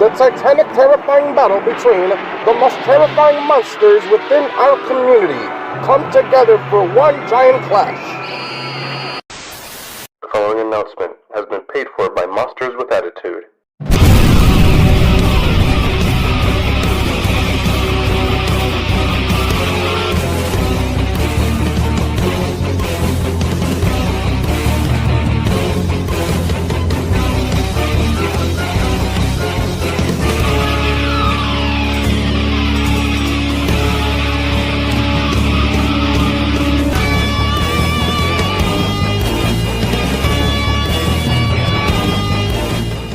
the titanic, terrifying battle between the most terrifying monsters within our community come together for one giant clash. The following announcement has been paid for by Monsters with Attitude.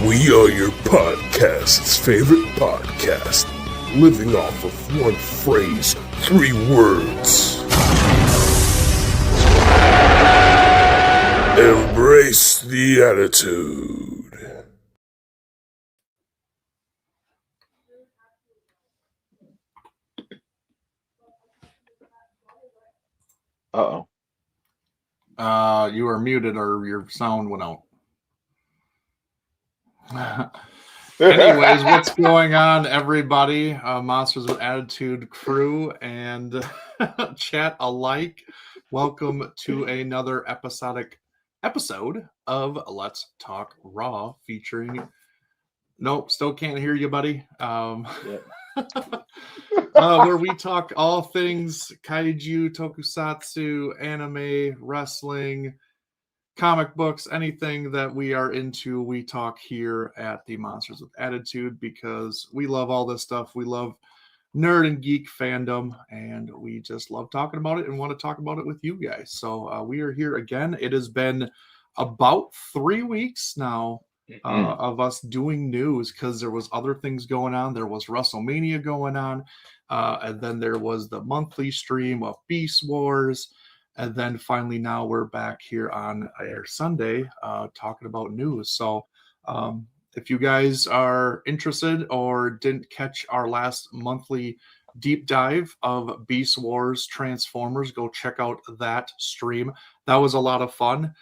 We are your podcast's favorite podcast, living off of one phrase, 3 words. Embrace the attitude. Uh-oh. You are muted or your sound went out. Anyways, what's going on, everybody? Monsters with Attitude crew and chat alike. Welcome to another episode of Let's Talk Raw, featuring... Nope, still can't hear you, buddy. Where we talk all things kaiju, tokusatsu, anime, wrestling, comic books, anything that we are into, we talk here at the Monsters with Attitude because we love all this stuff. We love nerd and geek fandom, and we just love talking about it and want to talk about it with you guys. So we are here again. It has been about 3 weeks now of us doing news because there was other things going on. There was WrestleMania going on, and then there was the monthly stream of Beast Wars. And then finally, now we're back here on our Sunday talking about news. So if you guys are interested or didn't catch our last monthly deep dive of Beast Wars Transformers, go check out that stream. That was a lot of fun.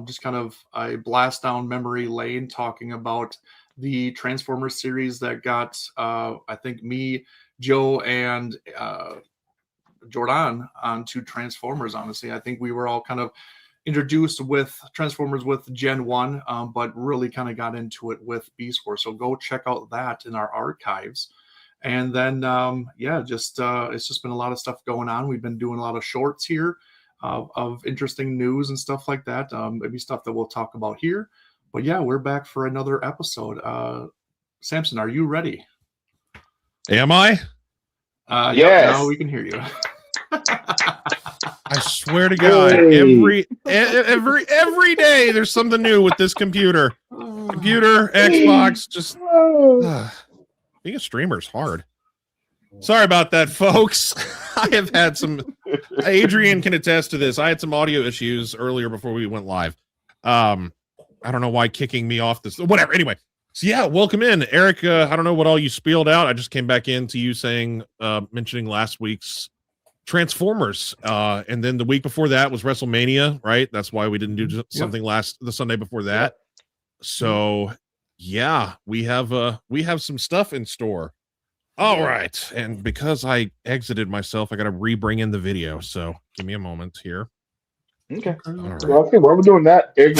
Just kind of a blast down memory lane talking about the Transformers series that got, I think, me, Joe, and Jordan onto Transformers. Honestly, I think we were all kind of introduced with Transformers with Gen 1, but really kind of got into it with Beast Wars. So go check out that in our archives. And then, it's just been a lot of stuff going on. We've been doing a lot of shorts here of interesting news and stuff like that. Maybe stuff that we'll talk about here. But yeah, we're back for another episode. Samson, are you ready? Am I? Yes. Yep, now we can hear you. I swear to God, every day there's something new with this computer. Computer, Xbox, just being a streamer is hard. Sorry about that, folks. I have had some. Adrian can attest to this. I had some audio issues earlier before we went live. I don't know why kicking me off this. Whatever. Anyway. So yeah, welcome in, Eric. I don't know what all you spieled out. I just came back into you saying, mentioning last week's Transformers, and then the week before that was WrestleMania, right? That's why we didn't do something the Sunday before that. So yeah, we have some stuff in store. All right, and because I exited myself, I got to re-bring in the video. So give me a moment here. Okay. Right. Well, okay, while we're doing that, I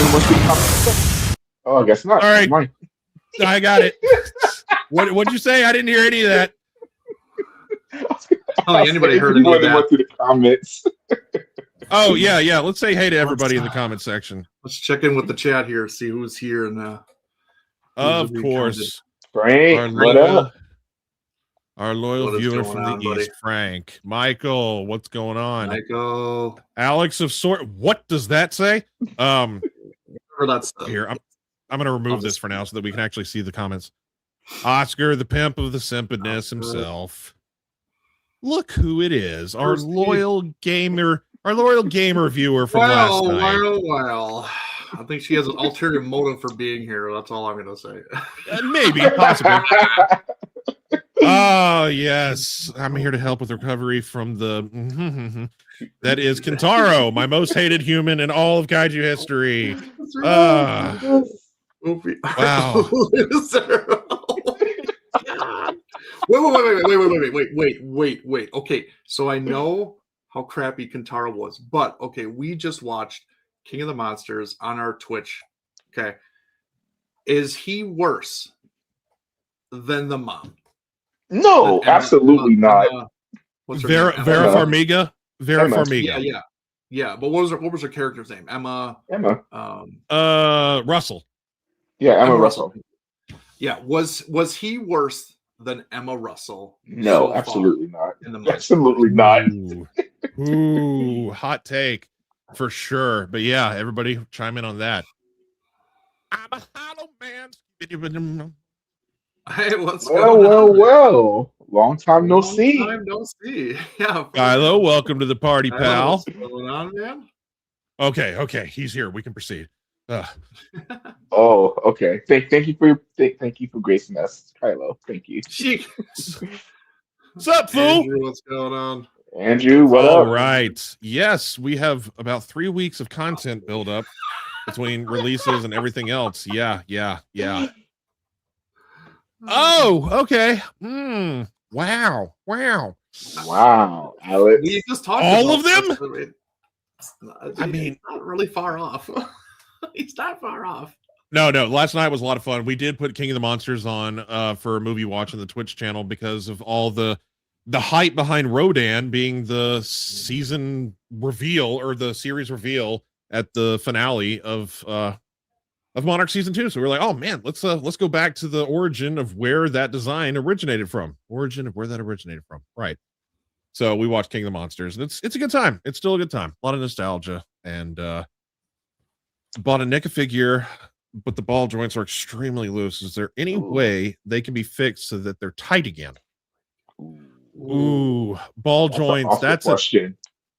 guess not. All right. I got it. What'd you say? I didn't hear any of that. Anybody heard any of that? Went through the comments. Oh yeah. Let's say hey to everybody in the comment section. Let's check in with the chat here, see who's here, and of course, Frank, what up? Our loyal viewer from the East, buddy? Frank. Michael, what's going on? Michael, Alex of Sort. What does that say? Here, I'm going to remove this for now so that we can actually see the comments. Oscar, the pimp of the simpness himself. Look who it is. Our loyal gamer viewer from last night. Well. I think she has an ulterior motive for being here. That's all I'm going to say. Maybe, possibly. Oh, yes. I'm here to help with recovery from the... That is Kentaro, my most hated human in all of Kaiju history. Wow. Wait. Okay, so I know how crappy Kintaro was, but okay, we just watched King of the Monsters on our Twitch. Okay, is he worse than the mom? No, Than absolutely not. What's her Vera name? Farmiga. Vera Emma. Farmiga. Yeah. But what was her character's name? Emma. Emma. Russell. Yeah, Emma Emma Russell. Yeah. Was he worse than Emma Russell? No, so absolutely not. in the movie? Absolutely not. Ooh, hot take for sure. But yeah, everybody chime in on that. I'm a hollow man. Hey, what's going on? Well. Long time no see. Long time no see. Yeah. Kylo, welcome to the party, Kylo, pal. what's going on, man? Okay, he's here. We can proceed. Oh, okay. Thank you for gracing us, Kylo. Thank you. What's up, fool? Andrew, what's going on? Andrew, what All up? right. Yes, we have about 3 weeks of content build up between releases and everything else. Yeah. Oh, okay. Wow. Wow, Alex. We just talked All about of them? I mean, he's not really far off. He's not far off. No. Last night was a lot of fun. We did put King of the Monsters on for a movie watch on the Twitch channel because of all the hype behind Rodan being the season reveal or the series reveal at the finale of Monarch season 2. So we're like, oh man, let's go back to the origin of where that design originated from. Right. So we watched King of the Monsters, and it's a good time. It's still a good time. A lot of nostalgia, and bought a NECA figure, but the ball joints are extremely loose. Is there any way they can be fixed so that they're tight again? Ooh, ball joints. That's a question.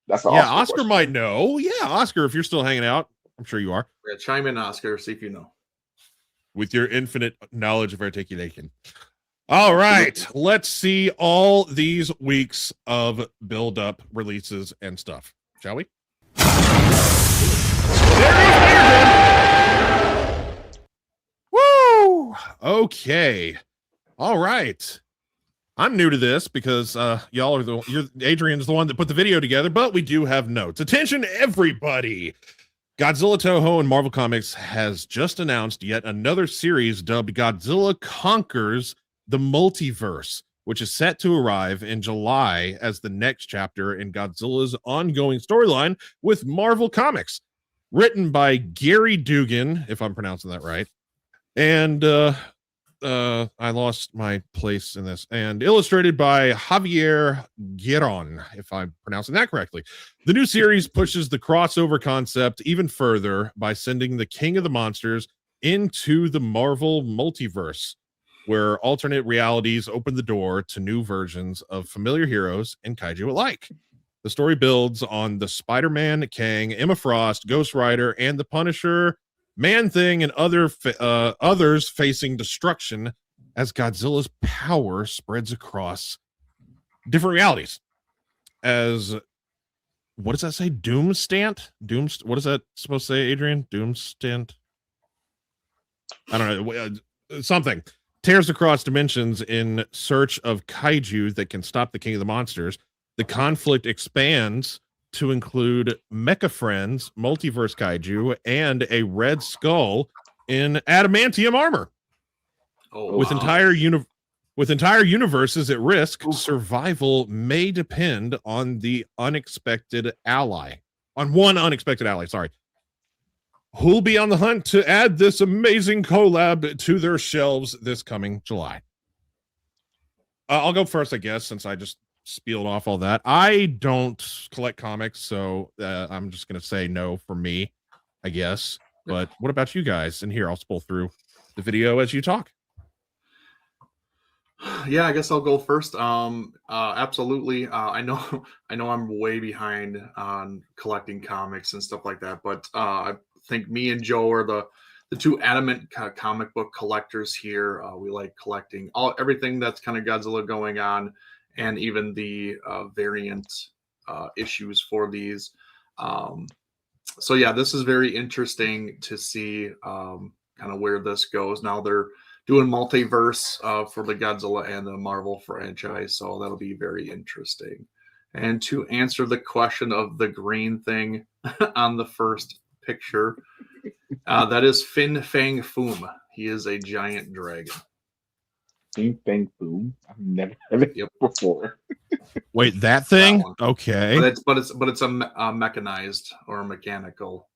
That's an Oscar question. might know. Yeah, Oscar, if you're still hanging out, I'm sure you are. Yeah, chime in, Oscar. See if you know. With your infinite knowledge of articulation. All right, let's see all these weeks of build-up releases and stuff, shall we? Woo! Okay. All right. I'm new to this because y'all are Adrian's the one that put the video together, but we do have notes. Attention, everybody. Godzilla Toho and Marvel Comics has just announced yet another series dubbed Godzilla Conquers the Multiverse, which is set to arrive in July as the next chapter in Godzilla's ongoing storyline with Marvel Comics. Written by Gary Dugan, if I'm pronouncing that right. And I lost my place in this. And illustrated by Javier Giron, if I'm pronouncing that correctly. The new series pushes the crossover concept even further by sending the King of the Monsters into the Marvel multiverse, where alternate realities open the door to new versions of familiar heroes and kaiju alike. The story builds on the Spider-Man, Kang, Emma Frost, Ghost Rider, and the Punisher, Man-Thing, and others facing destruction as Godzilla's power spreads across different realities. As, what does that say? Doomstant? What is that supposed to say, Adrian? Doomstant? I don't know. Something. Tears across dimensions in search of kaiju that can stop the King of the Monsters. The conflict expands to include mecha friends, multiverse kaiju, and a red skull in adamantium armor. With entire universes at risk, survival may depend on one unexpected ally. Sorry. Who'll be on the hunt to add this amazing collab to their shelves this coming July? I'll go first, I guess, since I just spieled off all that. I don't collect comics, so I'm just going to say no for me, I guess. But what about you guys? And here, I'll spool through the video as you talk. Yeah, I guess I'll go first. Absolutely. I know I'm way behind on collecting comics and stuff like that, but I think me and Joe are the two adamant comic book collectors here. We like collecting everything that's kind of Godzilla going on, and even the variant issues for these. So yeah, this is very interesting to see kind of where this goes. Now they're doing multiverse for the Godzilla and the Marvel franchise, so that'll be very interesting. And to answer the question of the green thing on the first picture, that is Fin Fang Foom. He is a giant dragon. Bing Bang Boom. I've never heard it before. Wait, that thing? Okay. But it's a mechanized or mechanical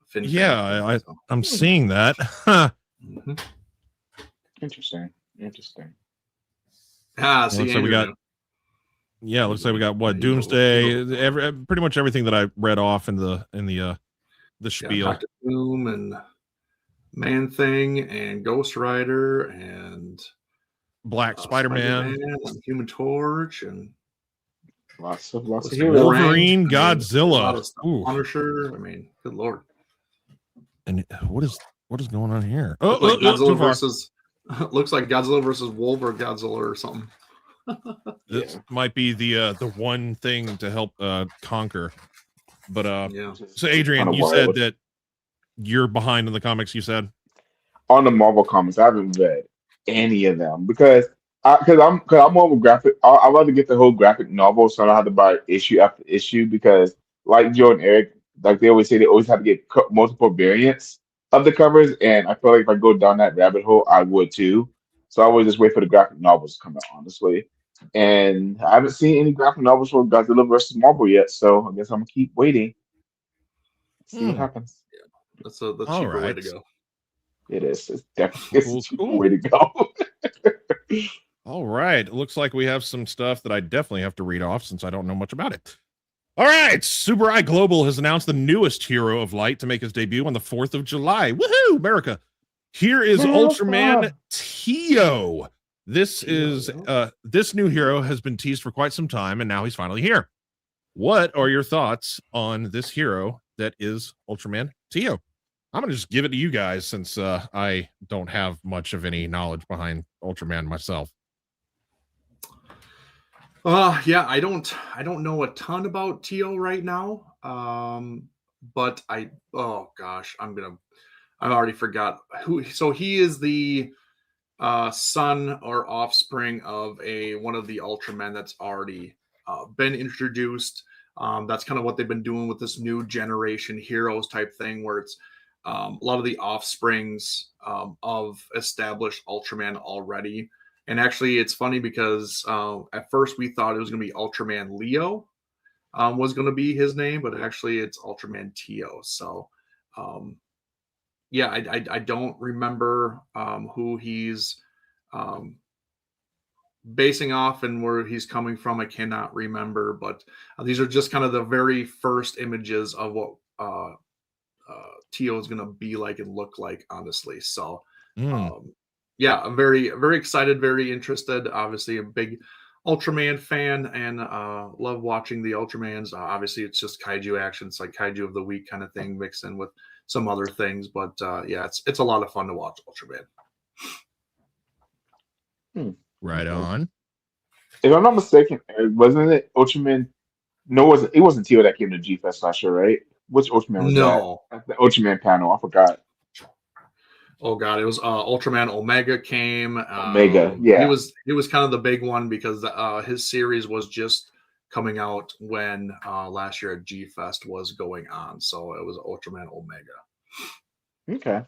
Fin Fang Yeah, Foom, I'm seeing that. Huh. Mm-hmm. Interesting. See, Looks like we got. Yeah, looks like we got what Doomsday. Pretty much everything that I read off in the spiel. Dr. Doom and Man Thing and Ghost Rider and Black Spider-Man, Human Torch, and lots of heroes. Wolverine, Godzilla, Punisher. I mean, good lord. And what is going on here? Godzilla versus looks like Godzilla versus Wolver Godzilla or something. This might be the one thing to help conquer. But so Adrian, you said that you're behind in the comics. You said on the Marvel comics, I haven't read any of them because I'm more of a graphic. I'd rather get the whole graphic novel, so I don't have to buy issue after issue. Because like Joe and Eric, like they always say, they always have to get multiple variants of the covers, and I feel like if I go down that rabbit hole, I would too. So I would just wait for the graphic novels to come out, honestly. And I haven't seen any graphic novels for Godzilla versus Marvel yet, so I guess I'm gonna keep waiting. See what happens. Yeah, that's the cheaper way to go. It is. It's definitely a cheaper way to go. All right. It looks like we have some stuff that I definitely have to read off since I don't know much about it. All right. Super Eye Global has announced the newest hero of light to make his debut on the 4th of July. Woohoo, America. Here is Ultraman Tio. This new hero has been teased for quite some time, and now he's finally here. What are your thoughts on this hero that is Ultraman Tio? I'm going to just give it to you guys since I don't have much of any knowledge behind Ultraman myself. Yeah, I don't know a ton about Tio right now. But I already forgot who. So he is the son or offspring of one of the Ultramen that's already been introduced. That's kind of what they've been doing with this new generation heroes type thing, where it's a lot of the offsprings of established Ultraman already. And actually, it's funny because at first we thought it was going to be Ultraman Leo was going to be his name, but actually it's Ultraman Tio. So, yeah, I don't remember who he's basing off and where he's coming from. I cannot remember, but these are just kind of the very first images of what Tio is going to be like and look like, honestly. So, yeah, I'm very, very excited, very interested. Obviously, a big Ultraman fan and love watching the Ultramans. Obviously, it's just kaiju action. It's like Kaiju of the Week kind of thing mixed in with some other things. But yeah, it's a lot of fun to watch Ultraman. Right on. If I'm not mistaken, wasn't it Ultraman? No, it wasn't Tio that came to G-Fest last year, right? Which Ultraman was that? The Ultraman panel. I forgot. Oh god, it was Ultraman Omega came. Omega, yeah. He was kind of the big one because his series was just coming out when last year at G Fest was going on. So it was Ultraman Omega. Okay.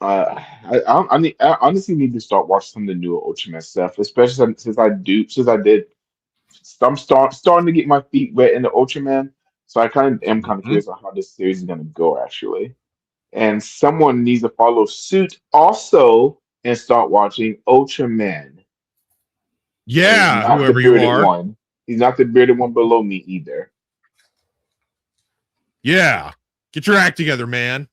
I honestly need to start watching some of the newer Ultraman stuff, especially since I'm starting to get my feet wet in the Ultraman. So I kind of am curious on how this series is going to go, actually. And someone needs to follow suit also and start watching Ultraman. Yeah, whoever you are. One. He's not the bearded one below me either. Yeah. Get your act together, man.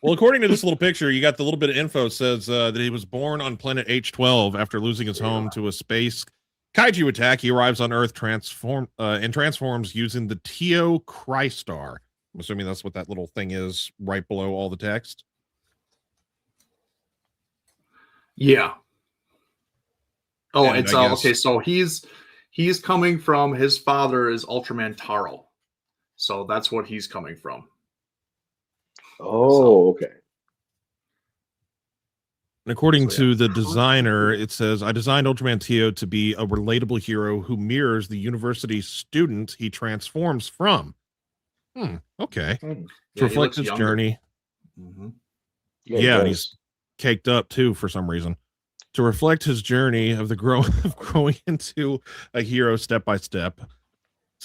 Well, according to this little picture, you got the little bit of info. It says that he was born on planet H12 after losing his home to a space kaiju attack. He arrives on Earth and transforms using the Tio Crystar. I'm assuming that's what that little thing is right below all the text. Yeah. Oh, and it's okay. So he's coming from, his father is Ultraman Taro. So that's what he's coming from. Oh, okay. And according So, to yeah. the designer, it says, I designed Ultraman Tio to be a relatable hero who mirrors the university student he transforms from. Okay. Hmm. To Yeah, he reflect looks his younger. journey. Mhm. Yeah, it Yeah, and he's does. caked up too for some reason. To reflect his journey of the of growing into a hero step by step.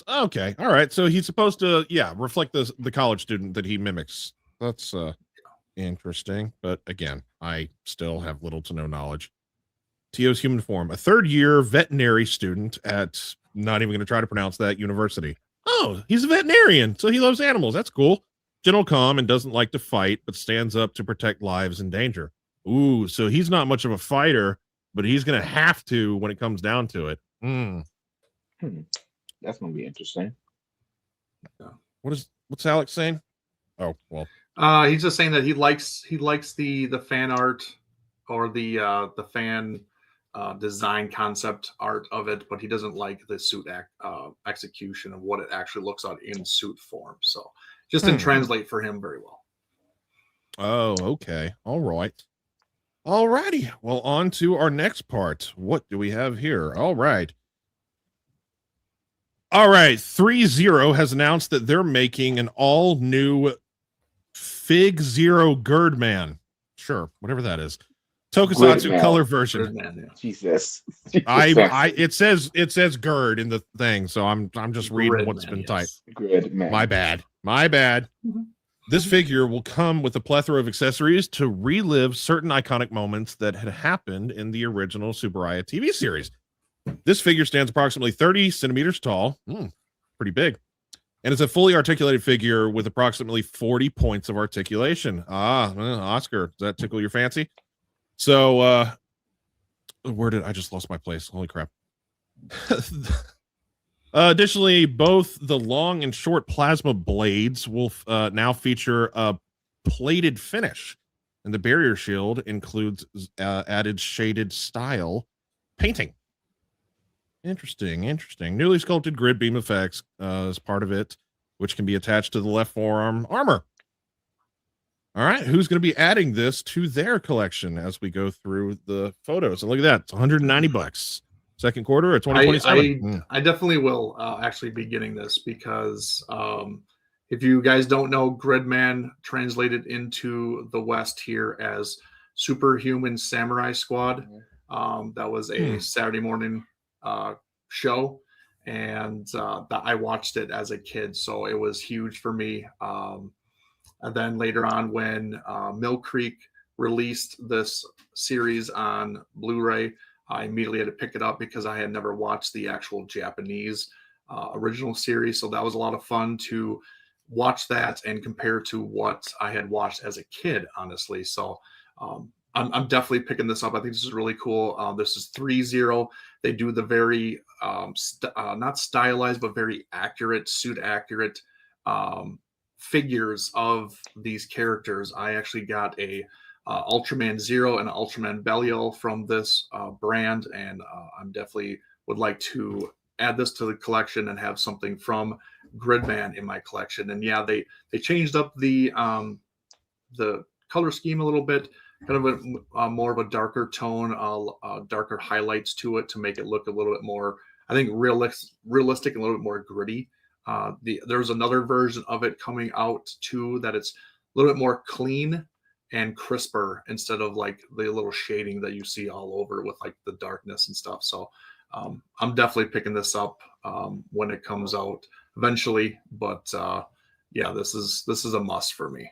Okay, all right. So he's supposed to, reflect the college student that he mimics. That's interesting, but again, I still have little to no knowledge. Tio's human form, a third-year veterinary student at, not even going to try to pronounce that, university. Oh, he's a veterinarian, so he loves animals. That's cool. Gentle, calm, and doesn't like to fight, but stands up to protect lives in danger. Ooh, so he's not much of a fighter, but he's going to have to when it comes down to it. Hmm. That's gonna be interesting. What's Alex saying? Oh, well. He's just saying that he likes the fan art or the fan design concept art of it, but he doesn't like the suit execution of what it actually looks like in suit form. So just didn't translate for him very well. Oh, okay. All right. All righty. Well, on to our next part. What do we have here? All right. 3-0 has announced that they're making an all new Fig Zero Girdman. Sure, whatever that is. Tokusatsu Gridman. color version. Gridman, yeah. Jesus. It says gird in the thing, so I'm just reading what's been typed. Gridman. My bad. Mhm. This figure will come with a plethora of accessories to relive certain iconic moments that had happened in the original Tsuburaya TV series. This figure stands approximately 30 centimeters tall, pretty big, and is a fully articulated figure with approximately 40 points of articulation. Oscar, does that tickle your fancy? So, where did I just lost my place? Holy crap. Additionally, both the long and short plasma blades will now feature a plated finish, and the barrier shield includes added shaded style painting. Interesting. Newly sculpted grid beam effects as part of it, which can be attached to the left forearm armor. All right, who's going to be adding this to their collection as we go through the photos? And look at that, it's $190. Second quarter of 2027. I definitely will actually be getting this because if you guys don't know, Gridman translated into the West here as Superhuman Samurai Squad. That was a Saturday morning show, and I watched it as a kid, so it was huge for me. And then later on, when Mill Creek released this series on Blu-ray, I immediately had to pick it up because I had never watched the actual Japanese original series. So that was a lot of fun to watch that and compare to what I had watched as a kid, honestly. So I'm definitely picking this up. I think this is really cool. This is 3-0. They do the very, not stylized, but very accurate, suit accurate figures of these characters. I actually got a Ultraman Zero and Ultraman Belial from this brand, and I'm definitely would like to add this to the collection and have something from Gridman in my collection. And yeah, they changed up the color scheme a little bit, kind of a more of a darker tone, darker highlights to it to make it look a little bit more, I think, realistic and a little bit more gritty. There's another version of it coming out too that it's a little bit more clean and crisper instead of like the little shading that you see all over with like the darkness and stuff. So I'm definitely picking this up when it comes out eventually. But yeah, this is a must for me.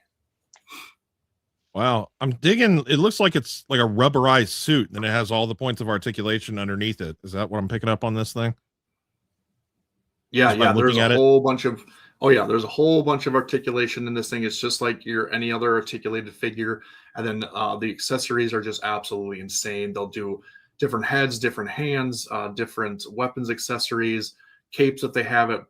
Wow, I'm digging. It looks like it's like a rubberized suit, and it has all the points of articulation underneath it. Is that what I'm picking up on this thing? Yeah, there's a whole bunch of there's a whole bunch of articulation in this thing. It's just like any other articulated figure. And then the accessories are just absolutely insane. They'll do different heads, different hands, different weapons accessories, capes that they have it,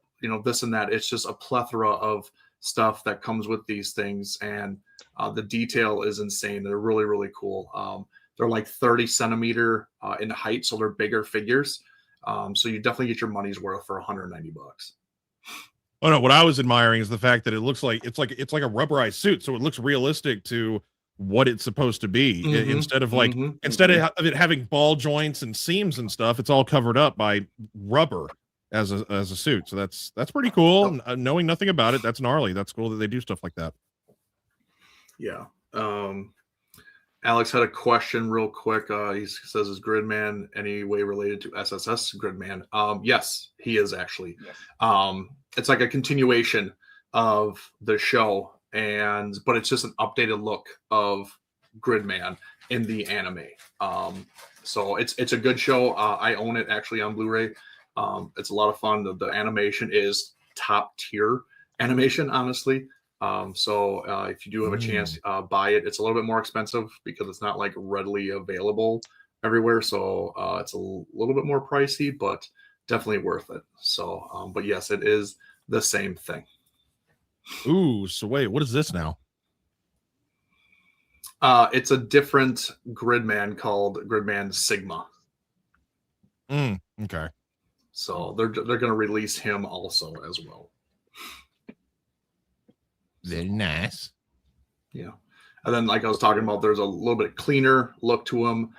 this and that. It's just a plethora of stuff that comes with these things. And the detail is insane. They're really, really cool. They're like 30 centimeter in height, so they're bigger figures. So you definitely get your money's worth for $190. Oh no, what I was admiring is the fact that it looks like it's like a rubberized suit, so it looks realistic to what it's supposed to be. Instead of like instead of it having ball joints and seams and stuff, it's all covered up by rubber as a suit. So that's pretty cool. Knowing nothing about it, that's gnarly. That's cool that they do stuff like that. Yeah. Alex had a question real quick. He says, is Gridman any way related to SSS Gridman? Yes, he is actually. Yes. It's like a continuation of the show, but it's just an updated look of Gridman in the anime. So it's a good show. I own it actually on Blu-ray. It's a lot of fun. The animation is top tier animation, honestly. So if you do have a chance, buy it. It's a little bit more expensive because it's not like readily available everywhere. So it's a little bit more pricey, but definitely worth it. So, but yes, it is the same thing. Ooh, so wait, what is this now? It's a different Gridman called Gridman Sigma. Okay. So they're going to release him also as well. Very nice. Yeah. And then, like I was talking about, there's a little bit cleaner look to him.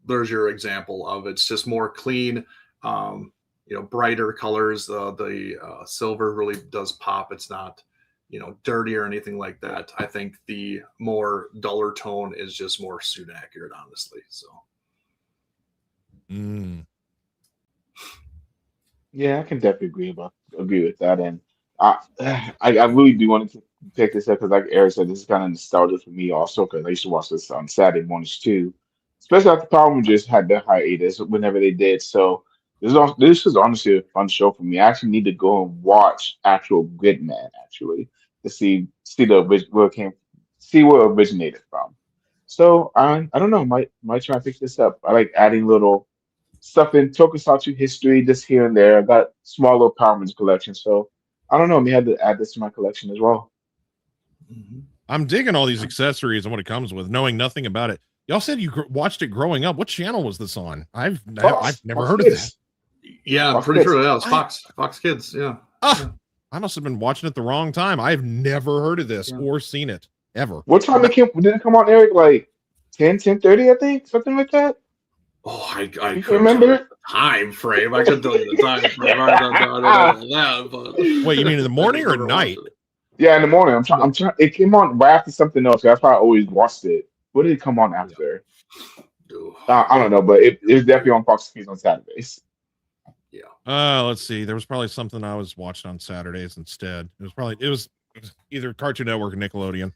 There's your example of it's just more clean, brighter colors. The silver really does pop. It's not, dirty or anything like that. I think the more duller tone is just more suit accurate, honestly. So. Yeah, I can definitely agree with that. And I really do want to pick this up because, like Eric said, this is kind of nostalgia for me also because I used to watch this on Saturday mornings too, especially after Power Rangers had their hiatus whenever they did. So this is honestly a fun show for me. I actually need to go and watch actual Gridman actually to see where it originated from. So I don't know, might try to pick this up. I like adding little stuff in Tokusatsu history just here and there. I got small little Power Rangers collection, so I don't know. I may have to add this to my collection as well. I'm digging all these accessories and what it comes with, knowing nothing about it. Y'all said you watched it growing up. What channel was this on? I've never heard of that. Yeah, I'm pretty sure that was Fox Kids. Yeah. I must have been watching it the wrong time. I've never heard of this or seen it ever. What time did it come on, Eric? Like 10:30, I think, something like that. Oh, I can't remember the time frame. I could tell you the time frame. I don't know that, but wait, you mean in the morning or night? Yeah, in the morning. I'm trying. It came on right after something else. That's why I always watched it. What did it come on after? I don't know, but it was definitely on Fox Kids on Saturdays. Yeah. Let's see. There was probably something I was watching on Saturdays instead. It was either Cartoon Network or Nickelodeon.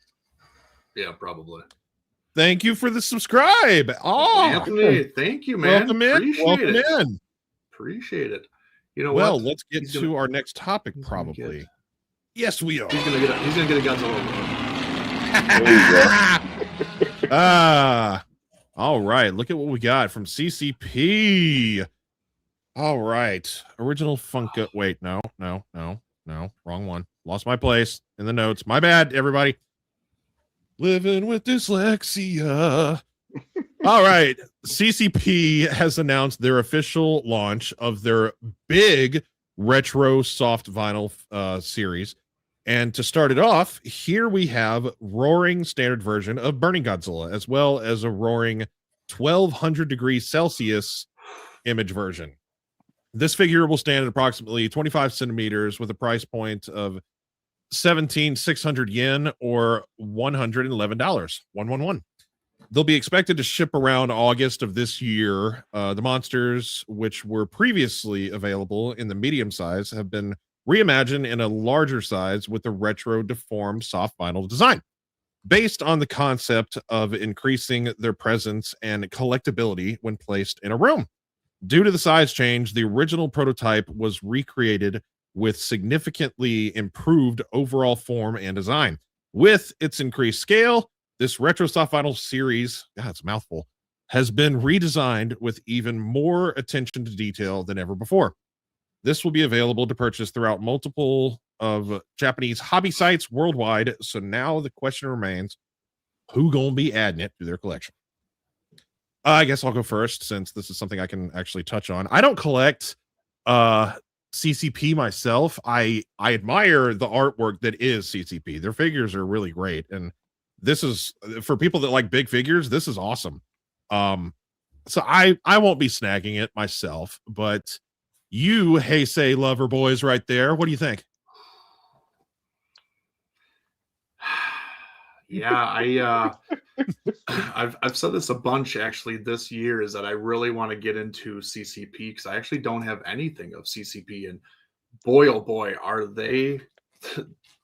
Yeah, probably. Thank you for the subscribe. Oh, Anthony, thank you, man. Welcome in. Appreciate it. You know what? Well, let's get to our next topic, probably. Yes, we are. He's gonna get a Godzilla. There you go. All right. Look at what we got from CCP. All right. Original Funko. Wait, no. Wrong one. Lost my place in the notes. My bad, everybody. Living with dyslexia. All right. CCP has announced their official launch of their big retro soft vinyl series. And to start it off, here we have roaring standard version of Burning Godzilla, as well as a roaring 1200 degrees Celsius image version. This figure will stand at approximately 25 centimeters with a price point of 17,600 yen or $111. 111. They'll be expected to ship around August of this year. The monsters, which were previously available in the medium size, have been reimagined in a larger size with a retro deformed soft vinyl design, based on the concept of increasing their presence and collectability when placed in a room. Due to the size change, the original prototype was recreated with significantly improved overall form and design. With its increased scale, this retro soft vinyl series, it's a mouthful, has been redesigned with even more attention to detail than ever before. This will be available to purchase throughout multiple of Japanese hobby sites worldwide. So now the question remains, who gonna be adding it to their collection? I guess I'll go first since this is something I can actually touch on. I don't collect CCP myself. I admire the artwork that is CCP. Their figures are really great, and this is for people that like big figures. This is awesome. So I won't be snagging it myself, but you, Heisei lover boys, right there. What do you think? Yeah, I've said this a bunch actually this year, is that I really want to get into CCP because I actually don't have anything of CCP, and boy oh boy are they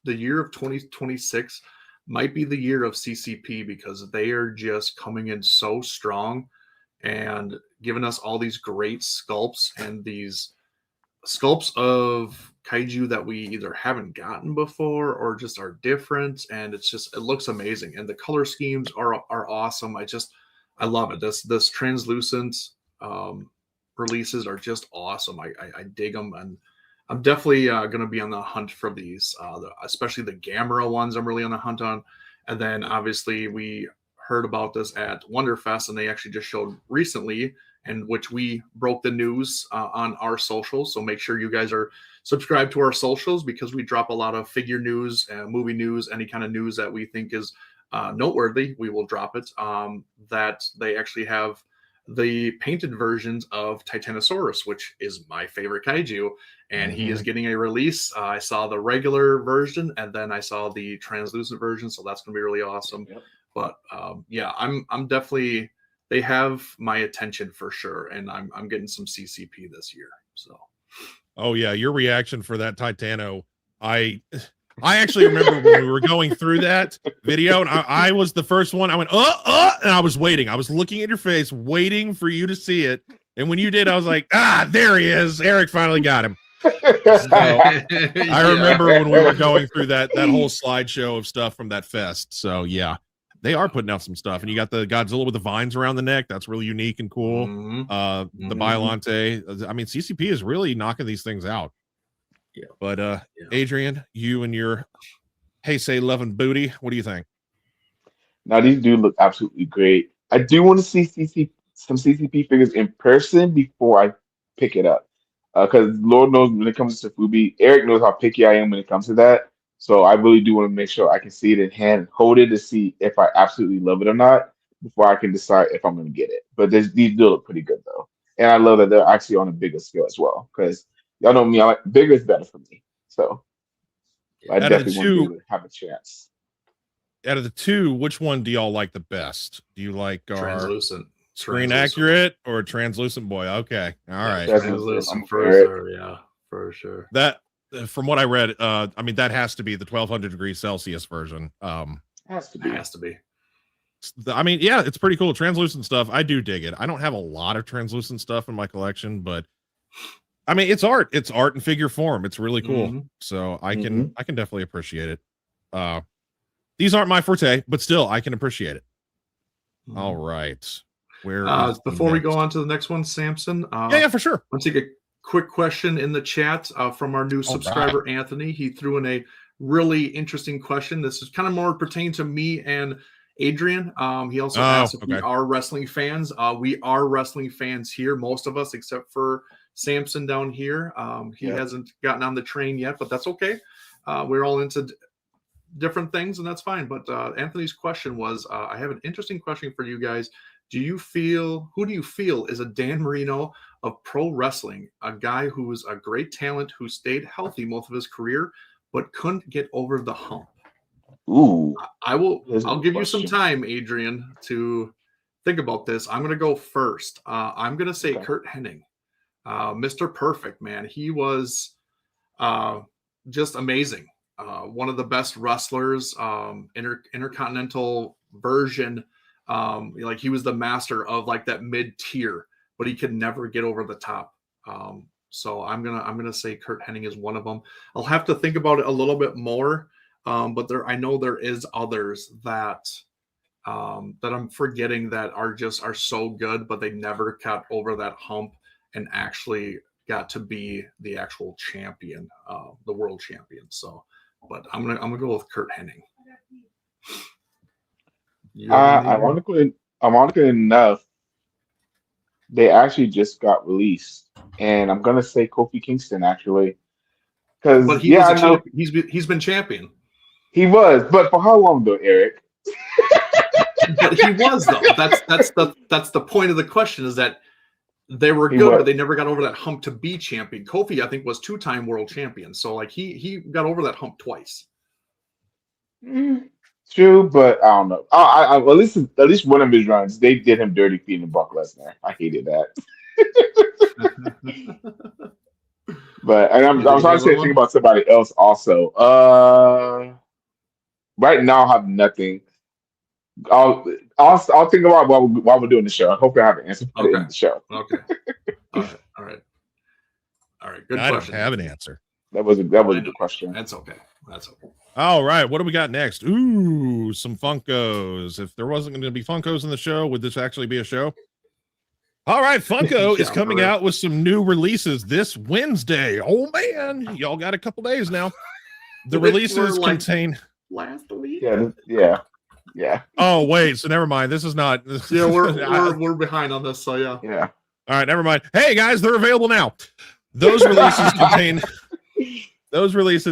the year of 2026 might be the year of CCP because they are just coming in so strong and giving us all these great sculpts and these sculpts of kaiju that we either haven't gotten before or just are different, and it looks amazing, and the color schemes are awesome. I love it. This translucent releases are just awesome. I dig them, and I'm definitely going to be on the hunt for these, especially the Gamera ones. I'm really on the hunt on, and then obviously we heard about this at Wonderfest, and they actually just showed recently, and which we broke the news on our socials. So make sure you guys are subscribed to our socials because we drop a lot of figure news, movie news, any kind of news that we think is noteworthy. We will drop it. That they actually have the painted versions of Titanosaurus, which is my favorite kaiju, and he is getting a release. I saw the regular version, and then I saw the translucent version, so that's going to be really awesome. Yep. But yeah, I'm definitely, they have my attention for sure, and I'm getting some CCP this year. So, oh yeah, your reaction for that Titano, I actually remember when we were going through that video, and I was the first one. I went, and I was waiting. I was looking at your face, waiting for you to see it. And when you did, I was like, there he is. Eric finally got him. So, I remember when we were going through that whole slideshow of stuff from that fest. So yeah, they are putting out some stuff, and you got the Godzilla with the vines around the neck. That's really unique and cool. The Biollante. I mean, CCP is really knocking these things out. Yeah. But Adrian, you and your Heisei loving booty, what do you think? Now these do look absolutely great. I do want to see some CCP figures in person before I pick it up. Because Lord knows when it comes to Fubi, Eric knows how picky I am when it comes to that. So I really do want to make sure I can see it in hand and hold it to see if I absolutely love it or not before I can decide if I'm going to get it. But these do look pretty good though. And I love that they're actually on a bigger scale as well. Because y'all know me, I like bigger is better for me. So I definitely want to be able to have a chance. Out of the two, which one do y'all like the best? Do you like our translucent, screen accurate or translucent boy? Okay, all right. Translucent for sure. Yeah, for sure. That, from what I read, I mean, that has to be the 1200 degrees Celsius version. Has to be. I mean, yeah, it's pretty cool. Translucent stuff, I do dig it. I don't have a lot of translucent stuff in my collection, but I mean, it's art. It's art in figure form. It's really cool. So I can definitely appreciate it. These aren't my forte, but still, I can appreciate it. All right. Where before we go on to the next one, Samson? Yeah, for sure. Let's take a quick question in the chat from our new subscriber, Anthony. He threw in a really interesting question. This is kind of more pertaining to me and Adrian. He also asked if we are wrestling fans. We are wrestling fans here, most of us, except for Samson down here. He hasn't gotten on the train yet, but that's okay. We're all into different things, and that's fine. But Anthony's question was, I have an interesting question for you guys. Who do you feel is a Dan Marino of pro wrestling, a guy who's a great talent who stayed healthy most of his career, but couldn't get over the hump? Ooh, I'll give you some time, Adrian, to think about this. I'm going to go first. I'm going to say Kurt Hennig, Mr. Perfect, man. He was just amazing. One of the best wrestlers, intercontinental version. Like he was the master of like that mid tier, but he could never get over the top. So I'm gonna say Kurt Hennig is one of them. I'll have to think about it a little bit more. But I know there is others that I'm forgetting that are so good, but they never got over that hump and actually got to be the actual champion, the world champion. So, but I'm gonna go with Kurt Hennig. Ironically enough, they actually just got released, and I'm gonna say Kofi Kingston actually, because he's been champion. He was, but for how long though, Eric? But he was though. That's the point of the question is that they were He good, was. but they never got over that hump to be champion. Kofi, I think, was 2-time world champion. So like he got over that hump twice. True, but I don't know. At least one of his runs, they did him dirty feeding Brock Lesnar. I hated that. But and I was trying to say think about somebody else also. Right now I have nothing. I'll think about while we're doing the show. I hope I have an answer for the show. Okay. All right. Good I question. don't have an answer. That was a good question. That's okay. All right, what do we got next? Ooh, some Funkos. If there wasn't going to be Funkos in the show, would this actually be a show? All right, Funko is coming out with some new releases this Wednesday. Oh man, y'all got a couple days now. The releases contain last week. Yeah. Oh wait, so never mind. This is not. Yeah, we're behind on this. So yeah. Yeah. All right, never mind. Hey guys, they're available now. Those releases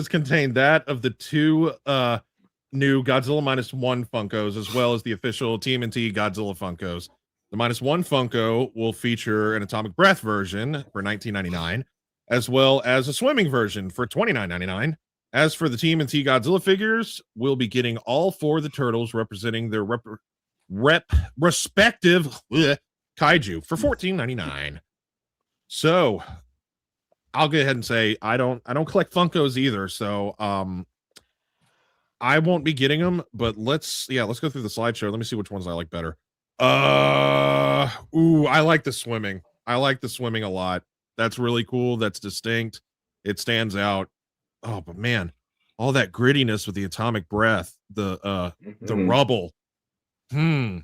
contain that of the two new Godzilla -1 Funkos, as well as the official TMNT Godzilla Funkos. The -1 Funko will feature an Atomic Breath version for $19.99, as well as a swimming version for $29.99. As for the TMNT Godzilla figures, we'll be getting all four of the turtles representing their respective kaiju for $14.99. So I'll go ahead and say I don't collect Funkos either, so I won't be getting them, but let's go through the slideshow. Let me see which ones I like better. I like the swimming. I like the swimming a lot. That's really cool. That's distinct. It stands out. Oh, but man, all that grittiness with the atomic breath, the rubble. Pretty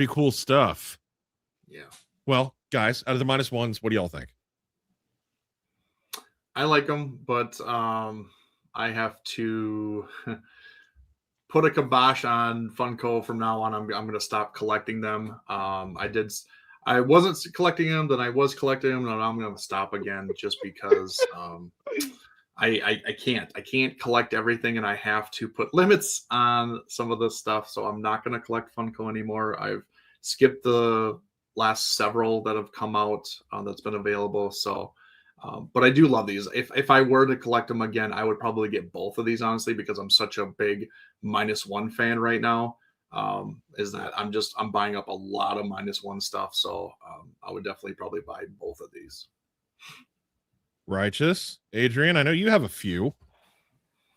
cool stuff. Yeah. Well, guys, out of the -1s, what do y'all think? I like them, but I have to put a kibosh on Funko from now on. I'm going to stop collecting them. I wasn't collecting them, then I was collecting them, and I'm going to stop again just because I can't collect everything, and I have to put limits on some of this stuff. So I'm not going to collect Funko anymore. I've skipped the last several that have come out that's been available. So. But I do love these. If I were to collect them again, I would probably get both of these, honestly, because I'm such a big -1 fan right now. Is that I'm buying up a lot of -1 stuff. So I would definitely probably buy both of these. Righteous. Adrian, I know you have a few.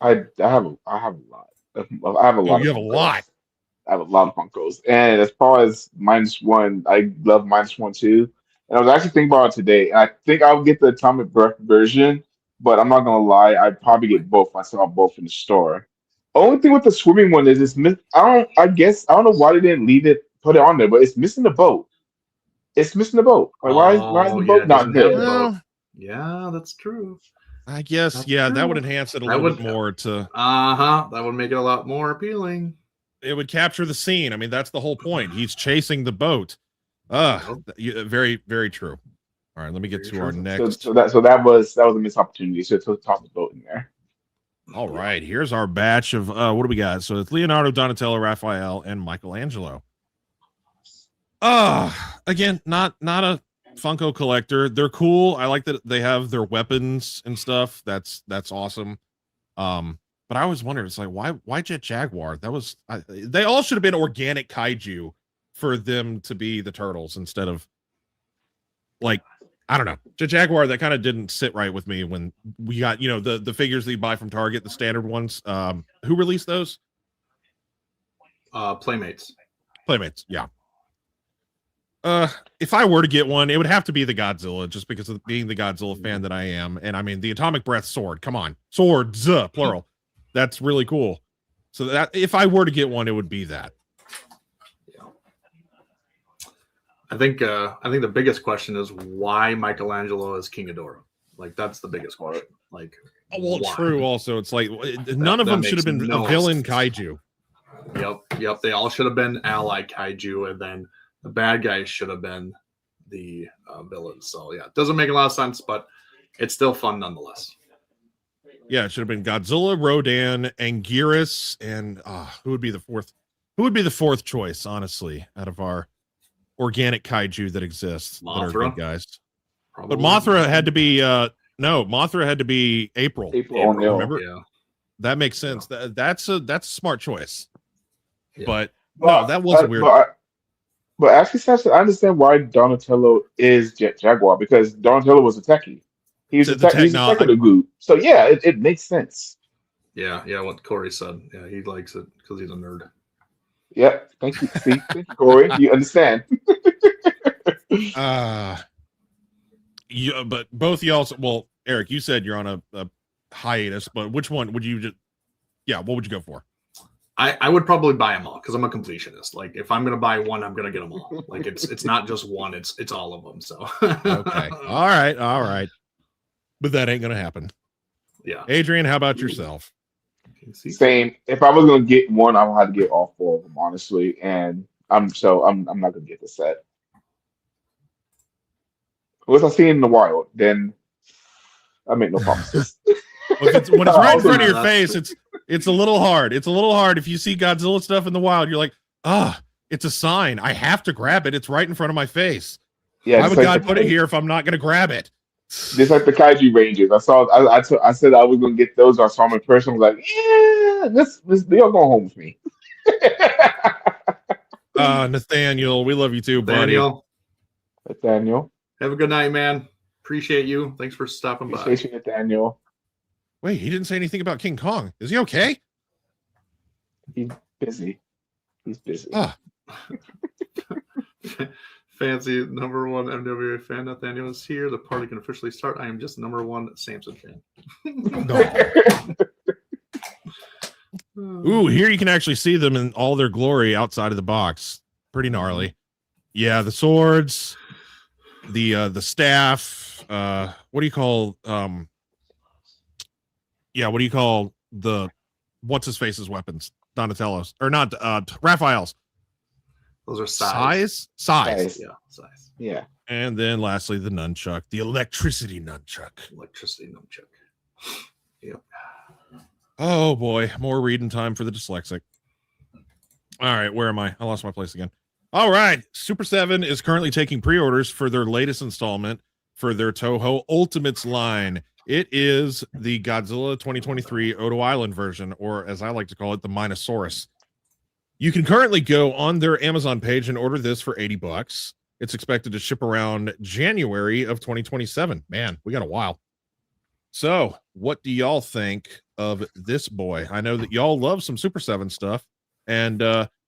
I have a lot. I have a lot. You have a lot. I have a lot of Funkos. And as far as -1, I love -1 too. And I was actually thinking about it today. And I think I'll get the Atomic Breath version, but I'm not gonna lie, I'd probably get both. I saw both in the store. Only thing with the swimming one is I don't know why they didn't put it on there, but it's missing the boat. It's missing the boat. Like why is the boat not there? Yeah, that's true. I guess That's that true. would enhance it a little bit more to that would make it a lot more appealing. It would capture the scene. I mean, that's the whole point. He's chasing the boat. Very, very true. All right, let me get to our next. So that was a missed opportunity. So toss the boat in there. All right, here's our batch of what do we got? So it's Leonardo, Donatello, Raphael, and Michelangelo. Again, not a Funko collector. They're cool. I like that they have their weapons and stuff. That's awesome. But I always wondered, it's like why Jet Jaguar? They all should have been organic kaiju for them to be the turtles instead of like, I don't know. Jet Jaguar, that kind of didn't sit right with me when we got, the figures that you buy from Target, the standard ones. Who released those? Playmates. Yeah. If I were to get one, it would have to be the Godzilla, just because of being the Godzilla fan that I am. And I mean, the Atomic Breath sword, come on. Swords, plural. That's really cool. So that if I were to get one, it would be that. I think the biggest question is why Michelangelo is King Ghidorah. Like that's the biggest question. Like, well, why? True. Also, it's like none of them should have been a villain kaiju. Yep. They all should have been ally kaiju, and then the bad guys should have been the villains. So yeah, it doesn't make a lot of sense, but it's still fun nonetheless. Yeah, it should have been Godzilla, Rodan, Anguirus, and who would be the fourth? Who would be the fourth choice, honestly, out of our organic kaiju that exists that are Mothra? good guys? Probably. But Mothra had to be Mothra had to be April. April O'Neil. Remember? Yeah. That makes sense. That's a smart choice. Yeah. But no, that was weird. But actually, Sasha, I understand why Donatello is Jaguar, because Donatello was a techie. He's The he's a technical group. So yeah, it makes sense. Yeah, what Corey said. Yeah, he likes it because he's a nerd. Yep. Thank you. See, thank you, Corey. You understand. But both y'all. Well, Eric, you said you're on a hiatus, but which one would you just? Yeah, what would you go for? I would probably buy them all because I'm a completionist. Like if I'm gonna buy one, I'm gonna get them all. Like it's not just one; it's all of them. So Okay, all right. But that ain't gonna happen. Yeah, Adrian, how about yourself? Same. If I was gonna get one, I would have to get all four of them, honestly. And I'm not gonna get the set. Unless I see it in the wild, then I make no promises. When it's right in front of your face, it's a little hard. It's a little hard if you see Godzilla stuff in the wild. You're like, it's a sign. I have to grab it. It's right in front of my face. Yeah, why would God put it here if I'm not going to grab it? Just like the Kaiju Rangers. I said I was gonna get those. I saw them in person. I was like, yeah, they'll go home with me. Nathaniel, we love you too, buddy. Nathaniel. Have a good night, man. Appreciate you. Thanks for stopping by. Appreciate you, Nathaniel. Wait, he didn't say anything about King Kong. Is he okay? He's busy. Fancy number one MWA fan Nathaniel is here. The party can officially start. I am just number one Samson fan. Ooh, here you can actually see them in all their glory outside of the box. Pretty gnarly. Yeah, the swords, the staff. What do you call? What do you call the what's his face's weapons? Donatello's or not? Raphael's. Those are size. Size. Yeah, size. Yeah. And then lastly, the nunchuck, the electricity nunchuck. Yep. Oh boy, more reading time for the dyslexic. All right, where am I? I lost my place again. All right, Super 7 is currently taking pre-orders for their latest installment for their Toho Ultimates line. It is the Godzilla 2023 Odo Island version, or as I like to call it, the Minosaurus. You can currently go on their Amazon page and order this for $80. It's expected to ship around January of 2027. Man, we got a while. So, what do y'all think of this boy? I know that y'all love some Super 7 stuff, and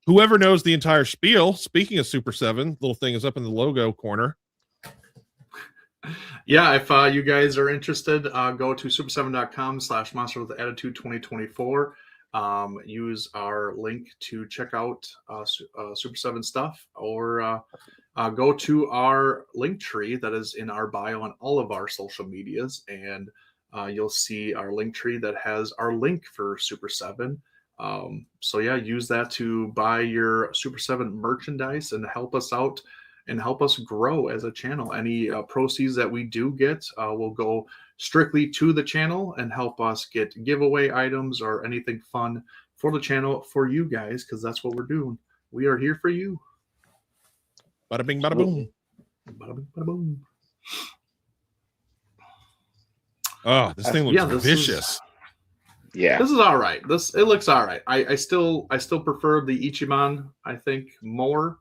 whoever knows the entire spiel, speaking of Super 7, little thing is up in the logo corner. Yeah, if you guys are interested, go to super7.com/monster with attitude 2024. Use our link to check out Super 7 stuff, or go to our link tree that is in our bio on all of our social medias, and you'll see our link tree that has our link for Super 7. So yeah, use that to buy your Super 7 merchandise and help us out and help us grow as a channel. Any proceeds that we do get will go strictly to the channel and help us get giveaway items or anything fun for the channel for you guys, because that's what we're doing. We are here for you. Bada bing, bada boom. Bada bing, bada boom. Oh, this thing looks vicious. This is all right. It looks all right. I still prefer the Ichiban, I think, more.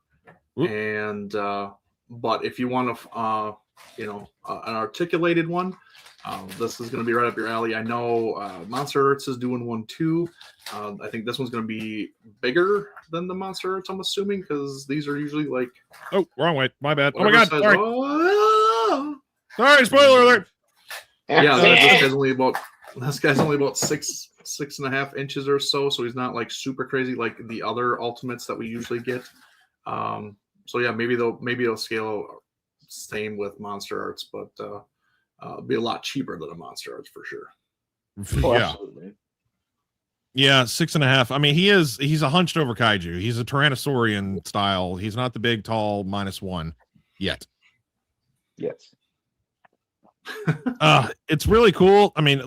Oop. And but if you want to an articulated one, this is going to be right up your alley. I know Monster Earths is doing one too. I think this one's going to be bigger than the Monster Earths, I'm assuming, because these are usually like... Oh, wrong way. My bad. Oh my God. Sorry. Oh! Sorry, spoiler alert. Yeah, this guy's only about 6.5 inches or so he's not like super crazy like the other Ultimates that we usually get. So yeah, maybe they'll scale same with Monster Arts, but it'll be a lot cheaper than a Monster Arts for sure. Yeah. Yeah, 6.5. I mean, he's a hunched over kaiju. He's a Tyrannosaurian style. He's not the big, tall -1 yet. Yes. It's really cool. I mean,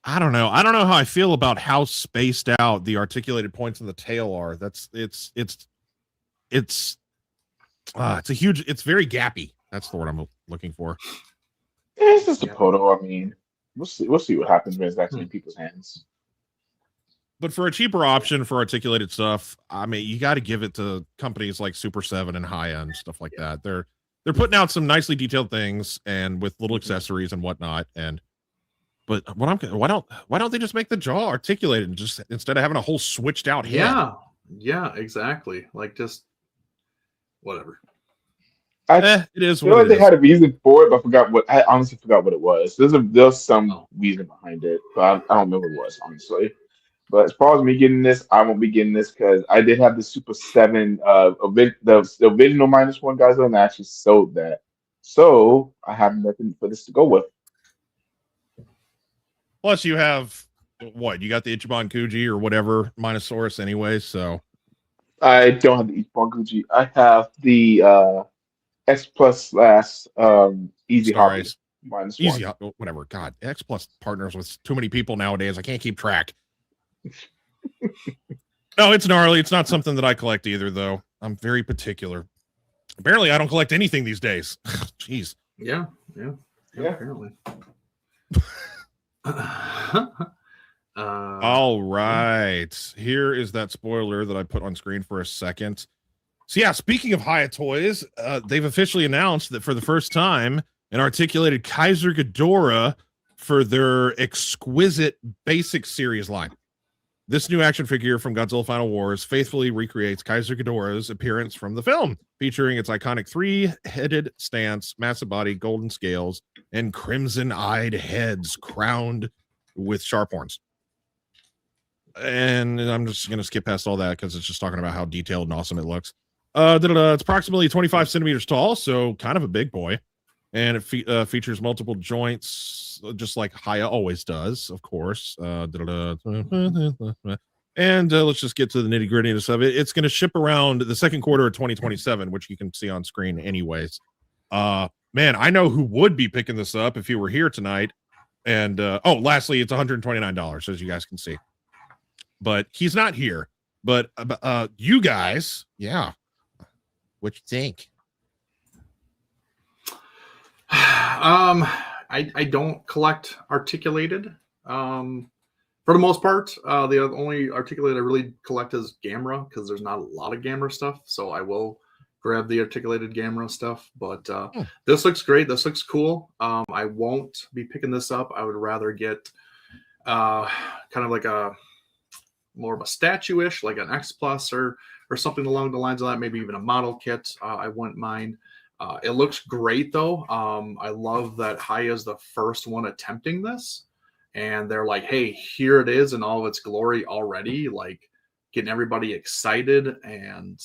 I don't know. I don't know how I feel about how spaced out the articulated points in the tail are. It's a huge. It's very gappy. That's the word I'm looking for. It's just a Yeah. photo. I mean, we'll see. We'll see what happens when it's actually in people's hands. But for a cheaper option for articulated stuff, I mean, you got to give it to companies like Super 7 and high end stuff like that. They're putting out some nicely detailed things and with little accessories and whatnot. But why don't they just make the jaw articulated and just instead of having a whole switched out head? Yeah, exactly. Like just whatever. I It is feel what like it they is. had a reason for it, but I honestly forgot what it was. There's some reason behind it, but I don't know what it was, honestly. But as far as me getting this, I won't be getting this because I did have the Super 7, the original -1 guys, and I actually sold that. So I have nothing for this to go with. Plus, you have what? You got the Ichiban Kuji or whatever Minosaurus anyway. So I don't have the Ichiban Gucci. I have the X Plus last Easy Star Hobby Ace, -1. whatever. God, X Plus partners with too many people nowadays. I can't keep track. No, it's gnarly. It's not something that I collect either, though. I'm very particular. Apparently, I don't collect anything these days. Jeez. Yeah. Yeah. Apparently. All right. Here is that spoiler that I put on screen for a second. So yeah, speaking of Haya Toys, they've officially announced that for the first time, an articulated Kaiser Ghidorah for their exquisite basic series line. This new action figure from Godzilla Final Wars faithfully recreates Kaiser Ghidorah's appearance from the film, featuring its iconic three-headed stance, massive body, golden scales, and crimson-eyed heads crowned with sharp horns. And I'm just going to skip past all that because it's just talking about how detailed and awesome it looks. It's approximately 25 centimeters tall, so kind of a big boy. And it features multiple joints, just like Haya always does, of course. And let's just get to the nitty grittiness of it. It's going to ship around the second quarter of 2027, which you can see on screen anyways. Man, I know who would be picking this up if you were here tonight. And lastly, it's $129, as you guys can see. But he's not here. But you guys, yeah. What you think? I don't collect articulated. For the most part, the only articulated I really collect is Gamera because there's not a lot of Gamera stuff. So I will grab the articulated Gamera stuff. But this looks great. This looks cool. I won't be picking this up. I would rather get kind of like more of a statue-ish, like an X Plus or something along the lines of that. Maybe even a model kit. I wouldn't mind. It looks great though. I love that Haya is the first one attempting this, and they're like, "Hey, here it is in all of its glory already!" Like getting everybody excited, and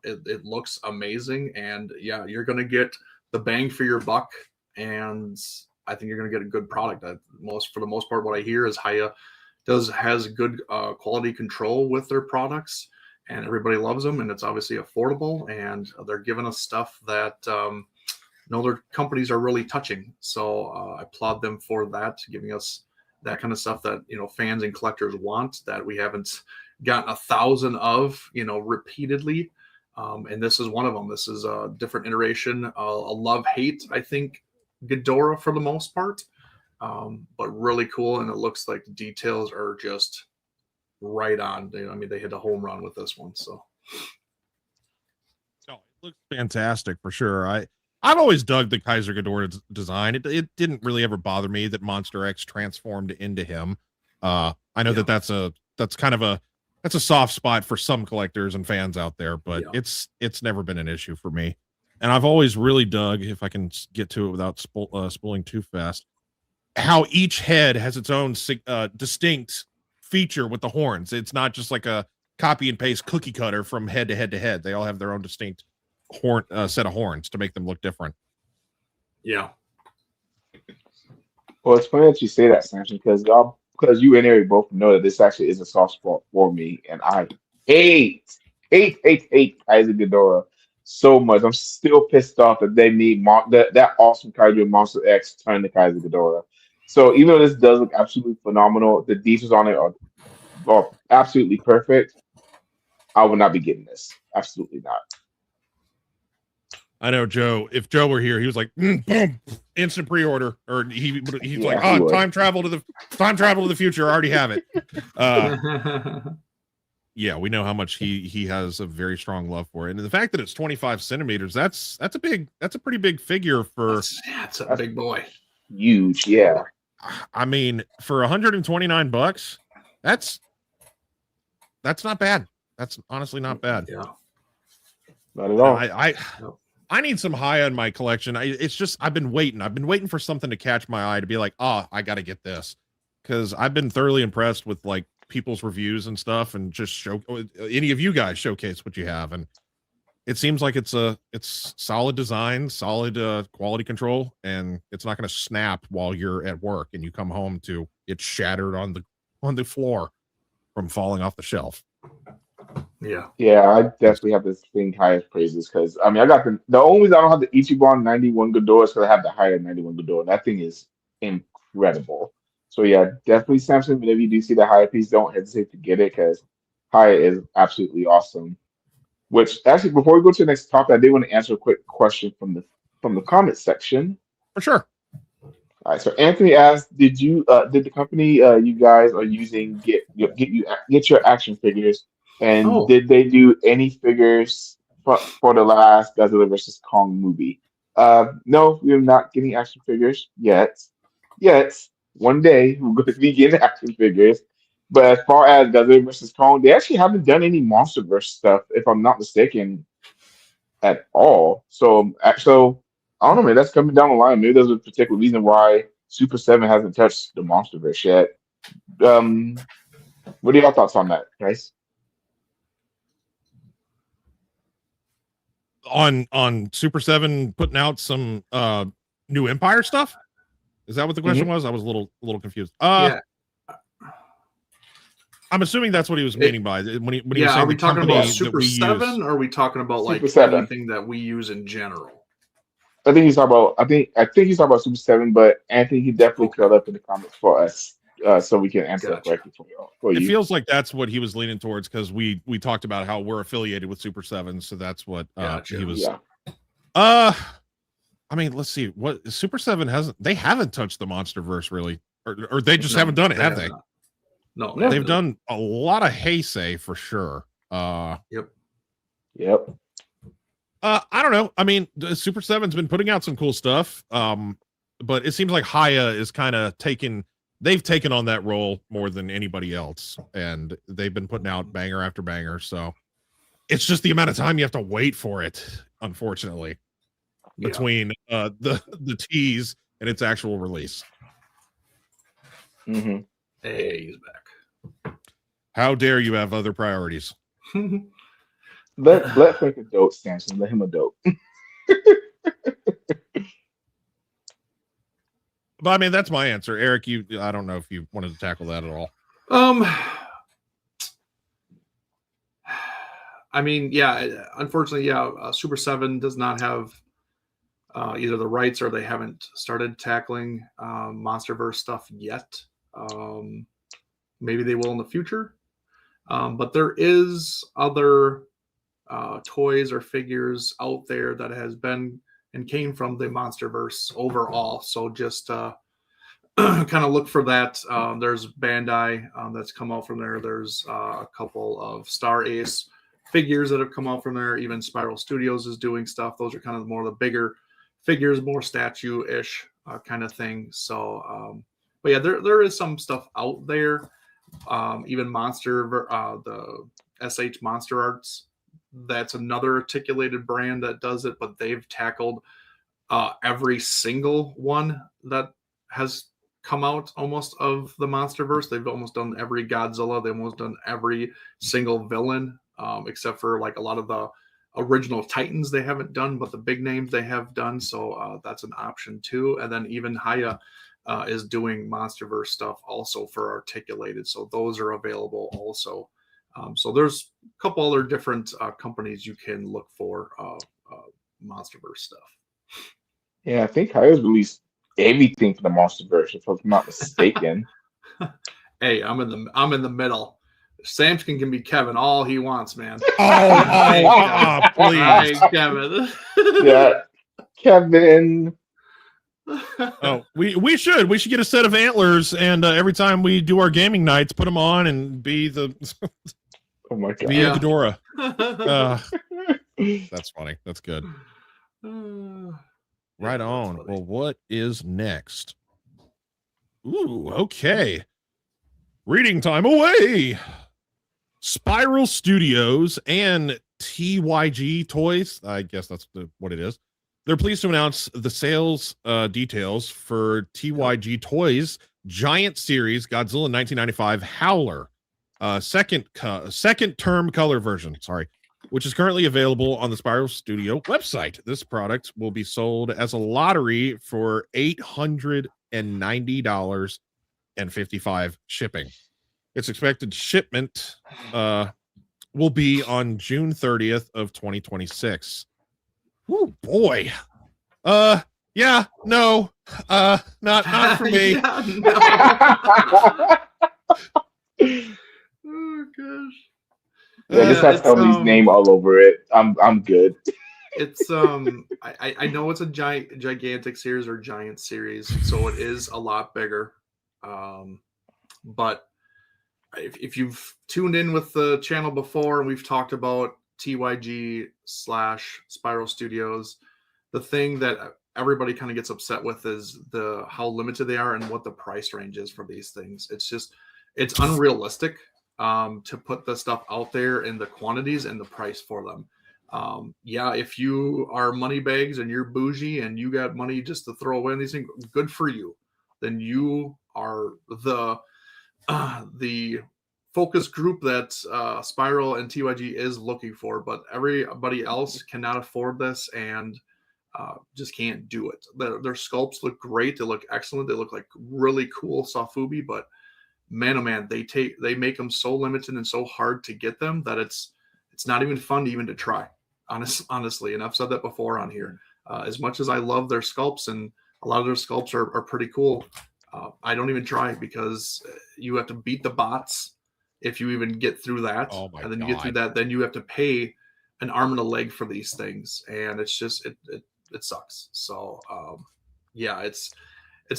it looks amazing. And yeah, you're gonna get the bang for your buck, and I think you're gonna get a good product. For the most part, what I hear is Haya has good quality control with their products. And everybody loves them, and it's obviously affordable, and they're giving us stuff that no other companies are really touching. So I applaud them for that, giving us that kind of stuff that fans and collectors want that we haven't gotten 1,000 of repeatedly. And this is one of them. This is a different iteration, a love-hate, I think, Ghidorah for the most part, but really cool. And it looks like the details are just right on. I mean, they hit a home run with this one. So it looks fantastic for sure. I've always dug the Kaiser Ghidorah design. It didn't really ever bother me that Monster X transformed into him. I know that's a soft spot for some collectors and fans out there, but it's never been an issue for me. And I've always really dug, if I can get to it without spooling too fast, how each head has its own distinct feature with the horns. It's not just like a copy and paste cookie cutter from head to head to head. They all have their own distinct set of horns to make them look different. Yeah. Well, it's funny that you say that, Samson, because you and Eric both know that this actually is a soft spot for me, and I hate Kaiser Ghidorah so much. I'm still pissed off that they made that awesome Kaiju Monster X turn to Kaiser Ghidorah. So even though this does look absolutely phenomenal, the details on it are absolutely perfect. I would not be getting this. Absolutely not. I know Joe. If Joe were here, he was like, boom, instant pre-order, or he's Yeah, like, he would. time travel to the future. I already have it. Yeah, we know how much he has a very strong love for it, and the fact that it's 25 centimeters, that's a pretty big figure for. It's a big boy. Huge, yeah. I mean, for $129, that's not bad. That's honestly not bad. Yeah. Not at all. I need some high in my collection. It's just I've been waiting for something to catch my eye to be like, oh, I got to get this, because I've been thoroughly impressed with like people's reviews and stuff, and just show any of you guys showcase what you have, and it seems like it's solid design, solid quality control, and it's not going to snap while you're at work and you come home to it shattered on the floor from falling off the shelf. Yeah, I definitely have this thing highest praises because I mean I got the only reason I don't have the Ichiban 91 Godot is because I have the higher 91 Godot. That thing is incredible. So yeah, definitely Samson. Whenever you do see the higher piece, don't hesitate to get it because higher is absolutely awesome. Which actually, before we go to the next topic, I did want to answer a quick question from the comment section. For sure. All right, so Anthony asked, did the company you guys are using get your action figures, and did they do any figures for the last Godzilla versus Kong movie? No, we are not getting action figures yet. One day we're going to be getting action figures. But as far as Godzilla versus Kong, they actually haven't done any MonsterVerse stuff, if I'm not mistaken, at all. So I don't know, man. That's coming down the line. Maybe there's a particular reason why Super 7 hasn't touched the MonsterVerse yet. What are your thoughts on that, guys? On Super 7 putting out some new Empire stuff? Is that what the question was? I was a little confused. Yeah. I'm assuming that's what he was meaning by when he was saying. Are we talking about Super Super 7, or are we talking about like anything that we use in general? I think he's talking about. I think he's talking about Super 7, but Anthony, he definitely curled up in the comments for us, so we can answer that correctly for you. It feels like that's what he was leaning towards because we talked about how we're affiliated with Super 7, so that's what he was. Yeah. I mean, let's see. What Super 7 haven't touched the MonsterVerse really, or they just haven't done it, have they? No, they've done a lot of Heisei for sure. Yep. I don't know. I mean, Super 7's been putting out some cool stuff. But it seems like Haya is kind of they've taken on that role more than anybody else, and they've been putting out banger after banger. So it's just the amount of time you have to wait for it, unfortunately, between the tease and its actual release. Mm-hmm. Hey, he's back. How dare you have other priorities? Let Frank a dope, Samson. Let him a dope. But I mean, that's my answer, Eric. I don't know if you wanted to tackle that at all. I mean, unfortunately, Super 7 does not have either the rights or they haven't started tackling MonsterVerse stuff yet. Maybe they will in the future. But there is other toys or figures out there that has been and came from the MonsterVerse overall. So just kind of look for that. There's Bandai that's come out from there. There's a couple of Star Ace figures that have come out from there. Even Spiral Studios is doing stuff. Those are kind of more the bigger figures, more statue-ish kind of thing. So, but yeah, there is some stuff out there. Even the SH Monster Arts, that's another articulated brand that does it, but they've tackled every single one that has come out almost of the MonsterVerse. They've almost done every Godzilla. They've almost done every single villain, except for like a lot of the original Titans they haven't done, but the big names they have done. So that's an option too. And then even Haya is doing MonsterVerse stuff also for articulated. So those are available also. So there's a couple other different companies you can look for MonsterVerse stuff. Yeah, I think Haya's released everything for the MonsterVerse, if I'm not mistaken. Hey, I'm in the middle. Samson can be Kevin all he wants, man. Please. Hey, Kevin. Yeah, Kevin. Oh, we should get a set of antlers, and every time we do our gaming nights, put them on and be the Oh my god. be Yeah. Ghidorah. That's funny. That's good. Right on. Funny. Well, what is next? Ooh, okay. Reading time away. Spiral Studios and TYG Toys, I guess that's what it is. They're pleased to announce the sales details for TYG Toys Giant Series Godzilla 1995 Howler, second term color version, which is currently available on the Spiral Studio website. This product will be sold as a lottery for $890.55 shipping. Its expected shipment will be on June 30th of 2026. Oh boy. Yeah, no. Not for me. Yeah, no. Oh gosh. Yeah, just have somebody's name all over it. I'm good. It's I know it's a gigantic series or giant series, so it is a lot bigger. But if you've tuned in with the channel before and we've talked about TYG/Spiral Studios, the thing that everybody kind of gets upset with is how limited they are and what the price range is for these things. It's unrealistic to put the stuff out there in the quantities and the price for them. Yeah, if you are money bags and you're bougie and you got money just to throw away on these things, good for you. Then you are the focus group that Spiral and TYG is looking for, but everybody else cannot afford this and just can't do it. Their sculpts look great. They look excellent. They look like really cool Sofubi, but man, oh man, they make them so limited and so hard to get them that it's not even fun to try. Honestly, and I've said that before on here. As much as I love their sculpts, and a lot of their sculpts are pretty cool, I don't even try because you have to beat the bots if you even get through that. Oh my and then God. you get through that, then you have to pay an arm and a leg for these things, and it's just it sucks. So yeah, it's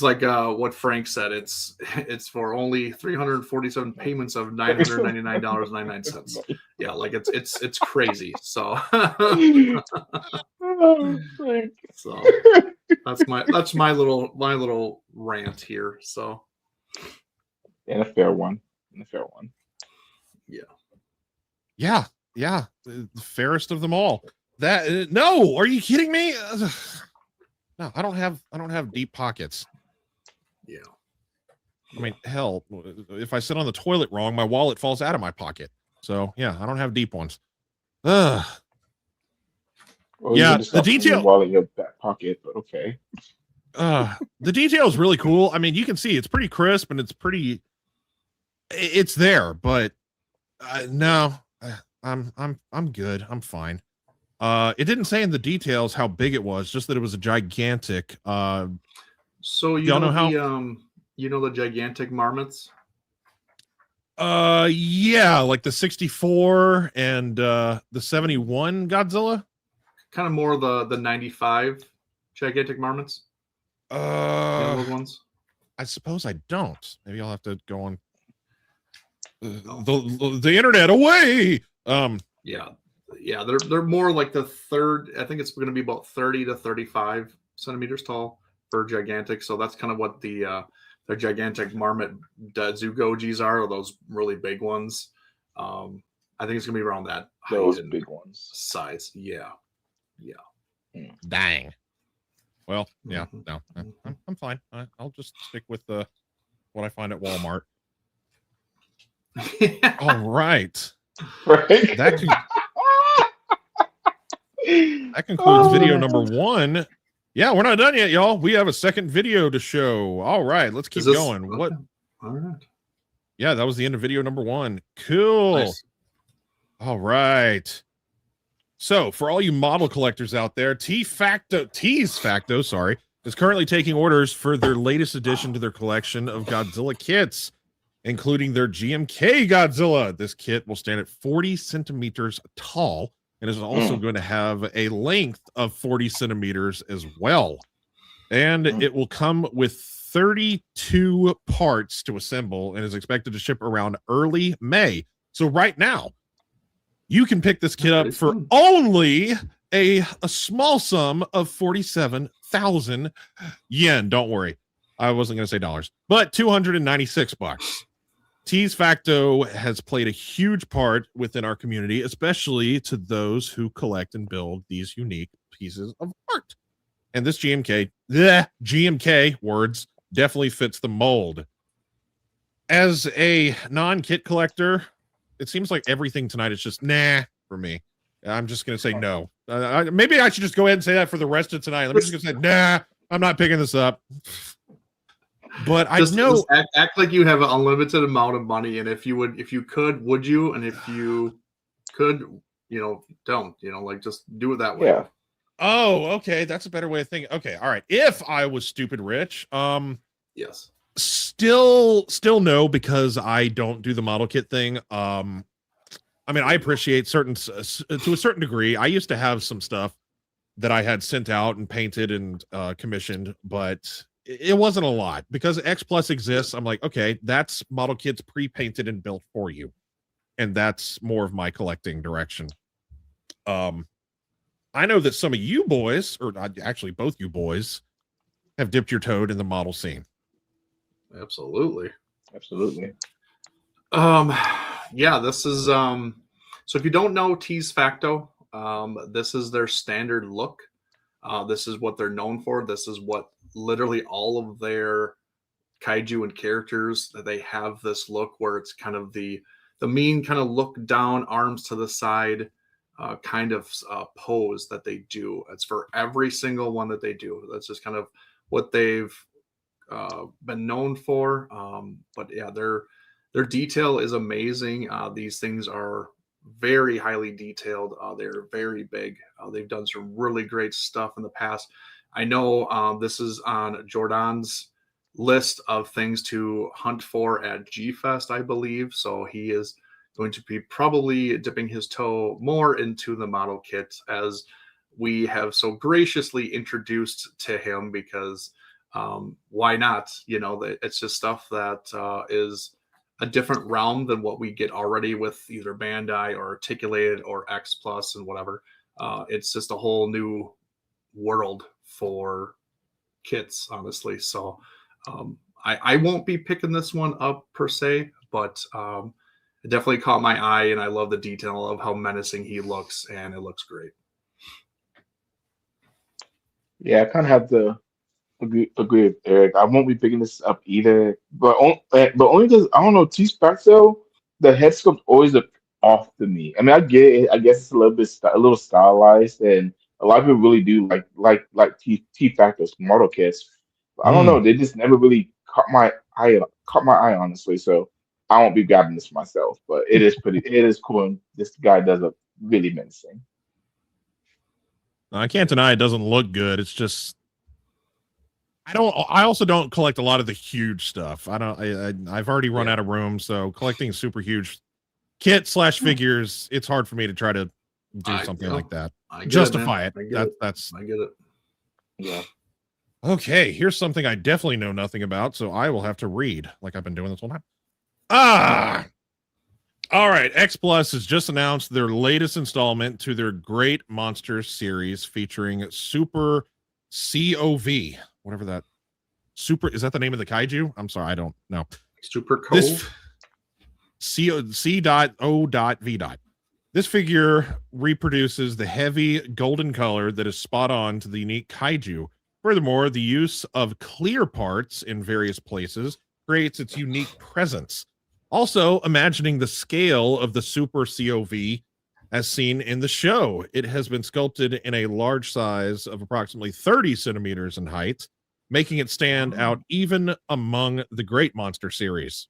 like what Frank said. It's for only 347 payments of $999.99. Yeah, like it's crazy. So so that's my little rant here. So And a fair one. Yeah, the fairest of them all. That no, are you kidding me? No, I don't have deep pockets. yeah. I mean, hell, if I sit on the toilet wrong, my wallet falls out of my pocket. So yeah, I don't have deep ones. Ugh. Well, Yeah, you just the have to detail- wallet in your back pocket, but okay. The detail is really cool. I mean, you can see it's pretty crisp and it's there, but no, I'm good. I'm fine. It didn't say in the details how big it was, just that it was a gigantic. So y'all know how the gigantic marmots? Yeah, like the 64 and the 71 Godzilla. Kind of more the 95 gigantic marmots. Those ones. I suppose I don't. Maybe I'll have to go on the internet away. Yeah, they're more like the third. I think it's going to be about 30 to 35 centimeters tall for gigantic. So that's kind of what their gigantic marmot Zugojis are, or those really big ones. I think it's going to be around that Those height and big ones. size. Yeah. Dang. Well, yeah, Mhm. no, I'm fine. I'll just stick with what I find at Walmart. All right. Right? That concludes video number 1. Yeah, we're not done yet, y'all. We have a second video to show. All right, let's keep going. Okay. What? All right. Yeah, that was the end of video number 1. Cool. Nice. All right. So, for all you model collectors out there, T's Facto, is currently taking orders for their latest addition to their collection of Godzilla kits, including their GMK Godzilla. This kit will stand at 40 centimeters tall and is also going to have a length of 40 centimeters as well. And it will come with 32 parts to assemble and is expected to ship around early May. So right now, you can pick this kit up for only a small sum of 47,000 yen. Don't worry. I wasn't going to say dollars, but $296. Tease Facto has played a huge part within our community, especially to those who collect and build these unique pieces of art. And this GMK words definitely fits the mold. As a non-kit collector, it seems like everything tonight is just nah for me. I'm just going to say no. Maybe I should just go ahead and say that for the rest of tonight. Let me just say, nah, I'm not picking this up. But just, I know just act like you have an unlimited amount of money, and if you could, would you? And if you could, don't. Like just do it that way. Yeah. Oh, okay. That's a better way of thinking. Okay, all right. If I was stupid rich, yes. Still no, because I don't do the model kit thing. I mean, I appreciate to a certain degree. I used to have some stuff that I had sent out and painted and commissioned, but it wasn't a lot because X Plus exists. I'm like, okay, that's model kits pre-painted and built for you, and that's more of my collecting direction. I know that some of you boys, or actually both you boys, have dipped your toe in the model scene. Absolutely. Yeah, this is so if you don't know Tease Facto, this is their standard look. This is what they're known for. This is what literally all of their kaiju and characters, that they have this look where it's kind of the mean kind of look down, arms to the side kind of pose that they do. It's for every single one that they do. That's just kind of what they've been known for. But yeah, their detail is amazing. These things are very highly detailed. They're very big. They've done some really great stuff in the past. I know this is on Jordan's list of things to hunt for at G-Fest, I believe. So he is going to be probably dipping his toe more into the model kit, as we have so graciously introduced to him, because why not? It's just stuff that is a different realm than what we get already with either Bandai or Articulated or X Plus and whatever. It's just a whole new world for kits, honestly. So I won't be picking this one up per se, but it definitely caught my eye, and I love the detail of how menacing he looks, and it looks great. Yeah, I kind of have to agree with Eric. I won't be picking this up either, but only because I don't know. T-Specto, the head sculpt always looked off to me. I mean, I get it. I guess it's a little stylized, and a lot of people really do like T-Facto's model kits. But I don't know. They just never really caught my eye. Honestly. So I won't be grabbing this myself. But it is cool. And this guy does look really menacing. I can't deny it doesn't look good. It's just I also don't collect a lot of the huge stuff. I've already run out of room, so collecting super huge kit / figures, it's hard for me to try to do something like that. Justify it. That's I get it. Yeah. Okay, here's something I definitely know nothing about, so I will have to read like I've been doing this whole time. All right, X Plus has just announced their latest installment to their Great Monsters series, featuring Super COV. Whatever that super is, that the name of the kaiju? I'm sorry, I don't know. Super Cove. C.O.V. This figure reproduces the heavy golden color that is spot on to the unique kaiju. Furthermore, the use of clear parts in various places creates its unique presence. Also, imagining the scale of the Super COV as seen in the show, it has been sculpted in a large size of approximately 30 centimeters in height, making it stand out even among the Great Monster series.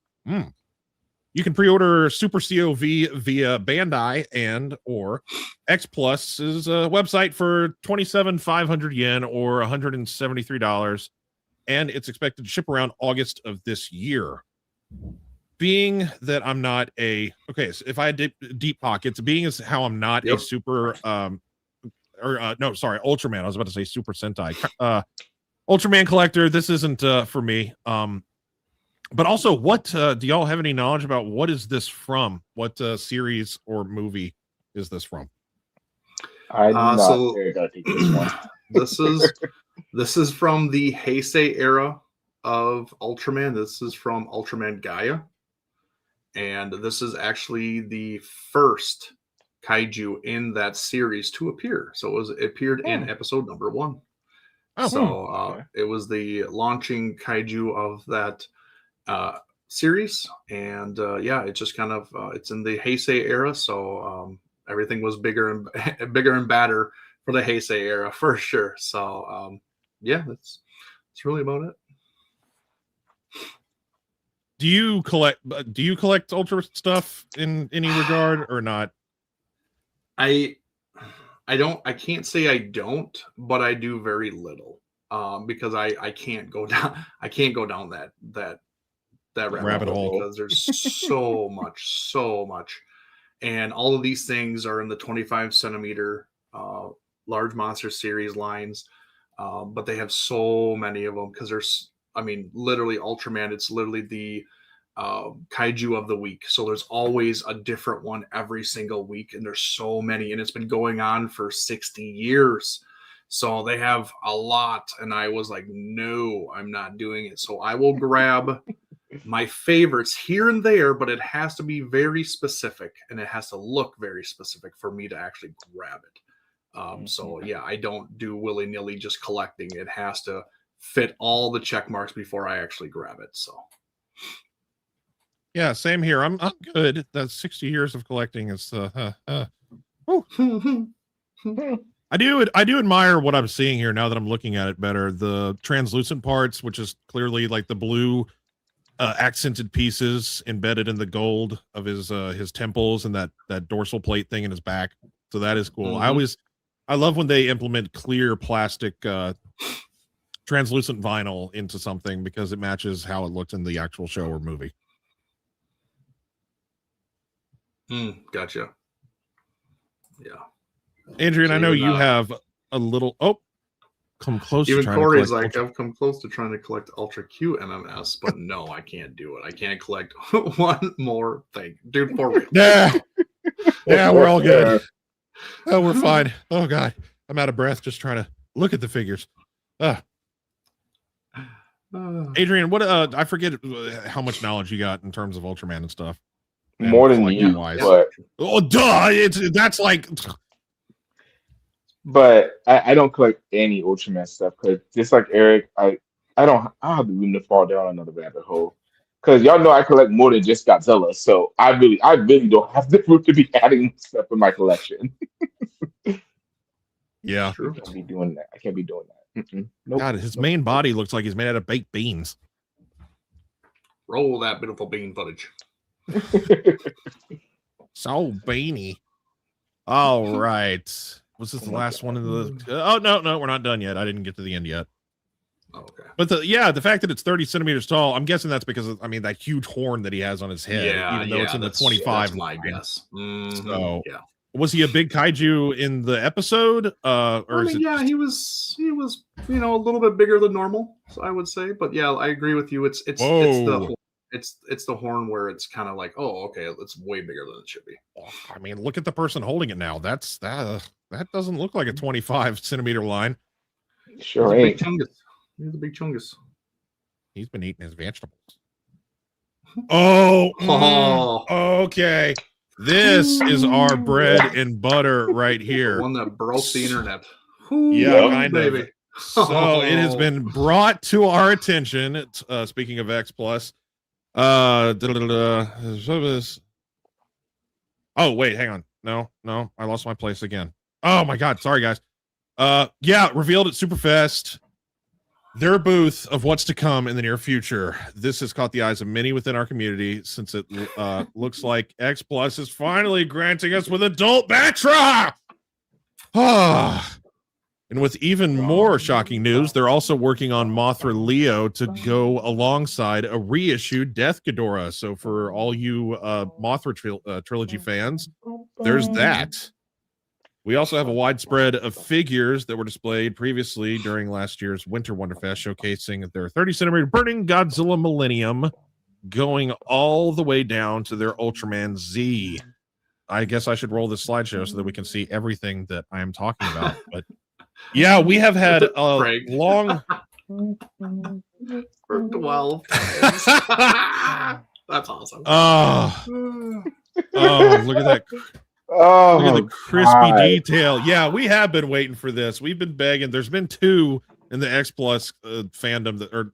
You can pre-order Super COV via Bandai and or X Plus's website for 27,500 yen or $173, and it's expected to ship around August of this year. Being that I'm not a so if I had deep pockets, being as how I'm not a super Ultraman. I was about to say Super Sentai. Ultraman collector. This isn't for me. But also, what do y'all have any knowledge about? What is this from? What series or movie is this from? I'm not very good at this one. This is from the Heisei era of Ultraman. This is from Ultraman Gaia, and this is actually the first kaiju in that series to appear. So it appeared in episode number 1. It was the launching kaiju of that series, and it just kind of it's in the Heisei era, so everything was bigger and bigger and badder for the Heisei era for sure. So that's really about it. Do you collect Ultra stuff in any regard or not? I can't say I don't, but I do very little because I can't go down that rabbit hole because there's so much, and all of these things are in the 25 centimeter large monster series lines, but they have so many of them because literally Ultraman, it's literally the kaiju of the week, so there's always a different one every single week, and there's so many, and it's been going on for 60 years. So they have a lot, and I was like, no, I'm not doing it. So I will grab my favorites here and there, but it has to be very specific, and it has to look very specific for me to actually grab it. I don't do willy-nilly just collecting. It has to fit all the check marks before I actually grab it. So yeah, same here. I'm good. That's 60 years of collecting is I do admire what I'm seeing here now that I'm looking at it better. The translucent parts, which is clearly like the blue accented pieces embedded in the gold of his temples and that dorsal plate thing in his back. So that is cool. I love when they implement clear plastic translucent vinyl into something because it matches how it looked in the actual show or movie. Gotcha. Yeah. Adrian, so I know you have a little come close even to trying Corey's to collect I've come close to trying to collect Ultra Q MMS, but no, I can't do it. I can't collect one more thing. Dude, for real. Yeah, we're all good. Oh, we're fine. Oh god. I'm out of breath just trying to look at the figures. Adrian, what I forget how much knowledge you got in terms of Ultraman and stuff. More than you, but that's like. But I don't collect any Ultraman stuff because just like Eric, I don't have the room to fall down another rabbit hole. Because y'all know I collect more than just Godzilla, so I really don't have the room to be adding stuff in my collection. Yeah, I can't be doing that. Nope. God, his main body looks like he's made out of baked beans. Roll that beautiful bean footage. So beany. All right. Was this the last one of the? Oh no, we're not done yet. I didn't get to the end yet. Okay. But the fact that it's 30 centimeters tall, I'm guessing that's because of, that huge horn that he has on his head, even though it's in the 25. That's my guess. Mm-hmm. So was he a big kaiju in the episode? He was a little bit bigger than normal, so I would say. But yeah, I agree with you. It's the horn where it's kind of like, oh, okay, it's way bigger than it should be. I mean, look at the person holding it now. That doesn't look like a 25 centimeter line. Sure ain't. He's a big chungus. He's been eating his vegetables. Okay. This is our bread and butter right here. The one that broke the internet. Yeah, kind of. So it has been brought to our attention. Speaking of X Plus, oh wait, hang on. No, I lost my place again. Oh my god, sorry guys. Revealed at Superfest. their booth of what's to come in the near future. This has caught the eyes of many within our community since it looks like X Plus is finally granting us with adult Batra. And with even more shocking news, they're also working on Mothra Leo to go alongside a reissued Death Ghidorah. So for all you Mothra trilogy fans, there's that. We also have a widespread of figures that were displayed previously during last year's Winter Wonderfest, showcasing their 30-centimeter Burning Godzilla Millennium, going all the way down to their Ultraman Z. I guess I should roll this slideshow so that we can see everything that I am talking about. But yeah, we have had a long... For 12 times. That's awesome. Oh, look at that. Oh, Look at the crispy detail. Yeah, we have been waiting for this. We've been begging. There's been two in the X Plus fandom that are,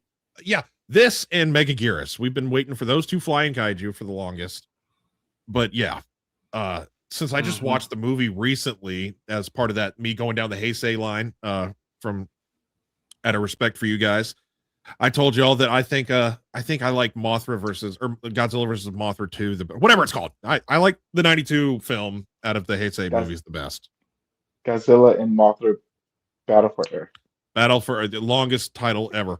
this and Megaguirus. We've been waiting for those two flying kaiju for the longest. But yeah, since I just watched the movie recently as part of that, me going down the Heisei line from out of respect for you guys, I told you all that I think I like Mothra versus or Godzilla versus Mothra 2, whatever it's called. I like the 92 film out of the Heisei movies the best. Godzilla and Mothra Battle for Earth. Battle for the longest title ever.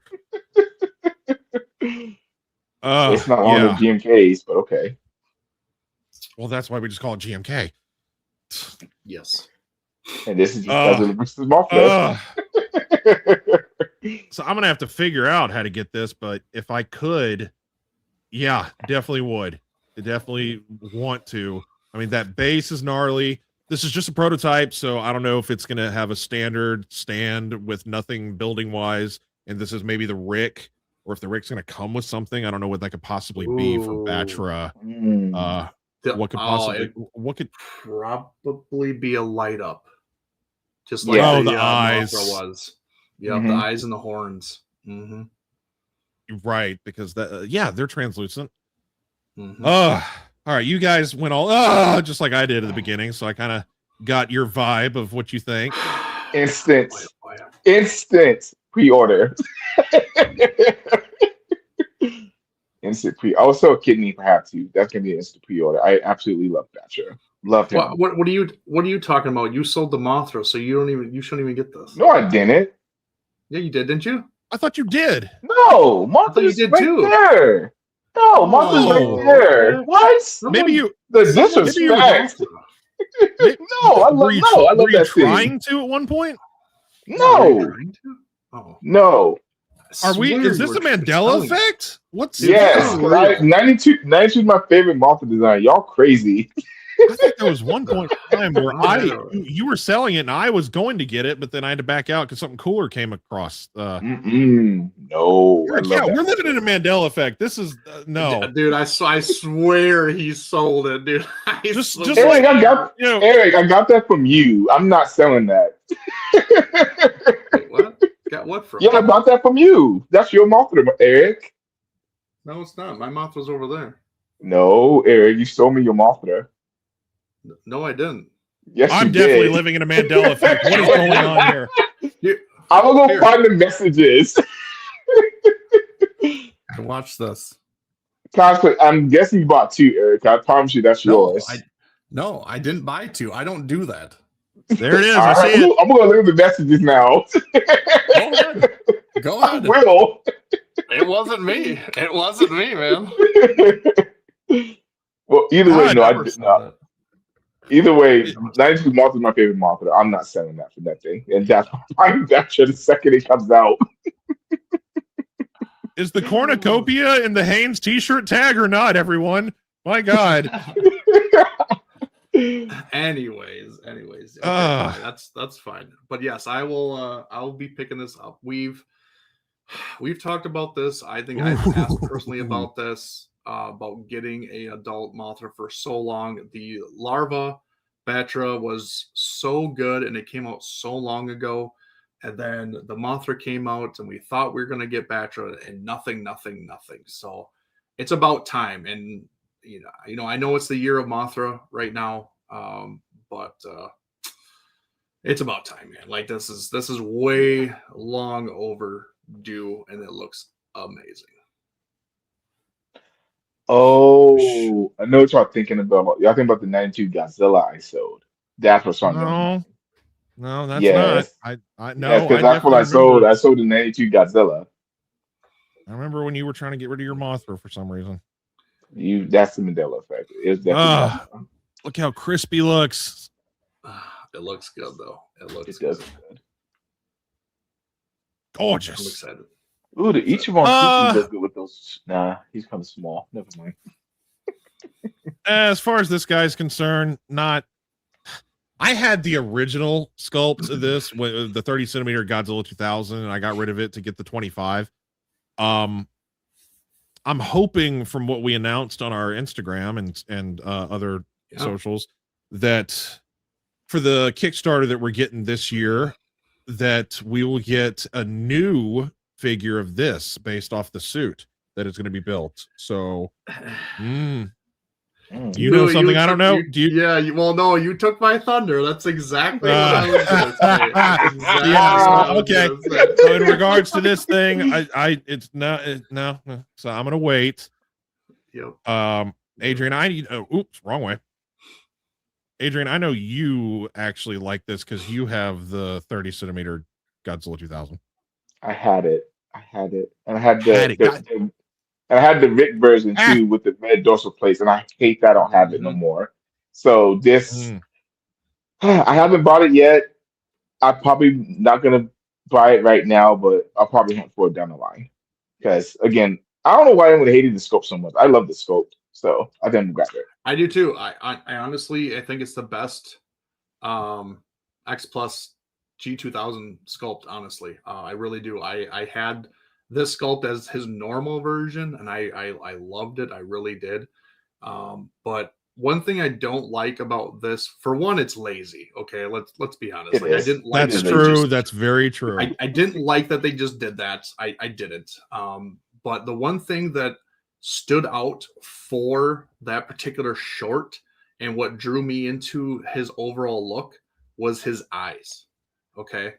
It's not one of the GMKs, but okay. Well, that's why we just call it GMK. Yes. And this is Godzilla versus Mothra. So I'm gonna have to figure out how to get this, but if I could, definitely would. I definitely want to. I mean, that base is gnarly. This is just a prototype, so I don't know if it's gonna have a standard stand with nothing building wise, and this is maybe the Rick, or if the Rick's gonna come with something. I don't know what that could possibly be for Batra. What could probably be a light up, just like the eyes Mothra was. Yeah, the eyes and the horns. Right, because they're translucent. All right, you guys went all just like I did at the beginning, so I kind of got your vibe of what you think. Instant pre-order. Instant pre. Also, a kidney perhaps too. That's gonna be an instant pre-order. I absolutely love Batra. Love him. What are you talking about? You sold the Mothra, so you shouldn't even get this. No, I didn't. Yeah, you did, didn't you? I thought you did. No, Mothra's right there. No, Mothra's right there. What? Maybe the disrespect. I love that. Were you trying to at one point? No. No. Is this a Mandela effect? Yes, 92 is my favorite Mothra design. Y'all crazy. I think there was one point in time where you were selling it and I was going to get it, but then I had to back out because something cooler came across. No, we're living in a Mandela effect. This is no, dude. I swear he sold it, dude. Eric, Eric, I got that from you. I'm not selling that. Wait, what? Got what from? Yeah, I bought that from you. That's your Mothra, Eric. No, it's not. My Mothra's over there. No, Eric, you sold me your Mothra. No, I didn't. Yes, I'm definitely living in a Mandela effect. What is going on here? I'm gonna go find the messages. Watch this. Cosplay. I'm guessing you bought two, Eric. I promise you that's yours. No, I didn't buy two. I don't do that. There it is. I see it. I'm gonna look at the messages now. Go ahead. I will. It wasn't me. It wasn't me, man. Well, either way, no, I did not. Either way, 92 Mothra is my favorite Mothra. I'm not selling that for that thing. And that's buying that shit the second it comes out. Is the cornucopia in the Hanes t-shirt tag or not, everyone? My God. Anyways. Okay, that's fine. But yes, I'll be picking this up. We've talked about this. I think I've asked personally about this. About getting a adult Mothra for so long. The larva Batra was so good and it came out so long ago, and then the Mothra came out and we thought we were going to get Batra and nothing. So it's about time. And you know I know it's the year of Mothra right now, but it's about time, man. Like this is way long do, and it looks amazing. Oh, I know what y'all thinking about. Y'all think about the 92 Godzilla I sold. That's what's on your mind. No, that's not. Yes. I Yes, no, because I that's what definitely I sold. remember. I sold the 92 Godzilla. I remember when you were trying to get rid of your Mothra for some reason. That's the Mandela effect. It's definitely Ah, Mothra. look how crispy looks. It looks good though. It looks It does good. look good. I'm Gorgeous. excited. Ooh, the Ichiban Kuki does good with those. Nah, he's kind of small. Never mind. As far as this guy's concerned, not. I had the original sculpt of this, the 30 centimeter Godzilla 2000, and I got rid of it to get the 25. I'm hoping from what we announced on our Instagram and other socials that for the Kickstarter that we're getting this year, that we will get a new figure of this based off the suit that is going to be built. So, you know something I don't know? Do you? Well, no, you took my thunder. That's exactly what I was going to say. That's exactly Yeah, what I was okay. gonna say. So in regards to this thing, it's not no. So I'm gonna wait. Yep. Adrian, I need. Oh, oops, wrong way. Adrian, I know you actually like this because you have the 30 centimeter Godzilla 2000. I had it. And I had Had it. and I had the Rick version too with the red dorsal plates, and I hate that I don't have it no more. So this, I haven't bought it yet. I'm probably not gonna buy it right now, but I'll probably hunt for it down the line. Because again, I don't know why I'm hating the scope so much. I love the scope, so I didn't grab it. I do too. I honestly, I think it's the best X Plus G2000 sculpt. Honestly, I really do. I had this sculpt as his normal version, and I loved it. I really did. But one thing I don't like about this, for one, it's lazy. Okay, let's be honest. I didn't like that's that true. That's very true. I didn't like that they just did that. I didn't. But the one thing that stood out for that particular short and what drew me into his overall look was his eyes. Okay.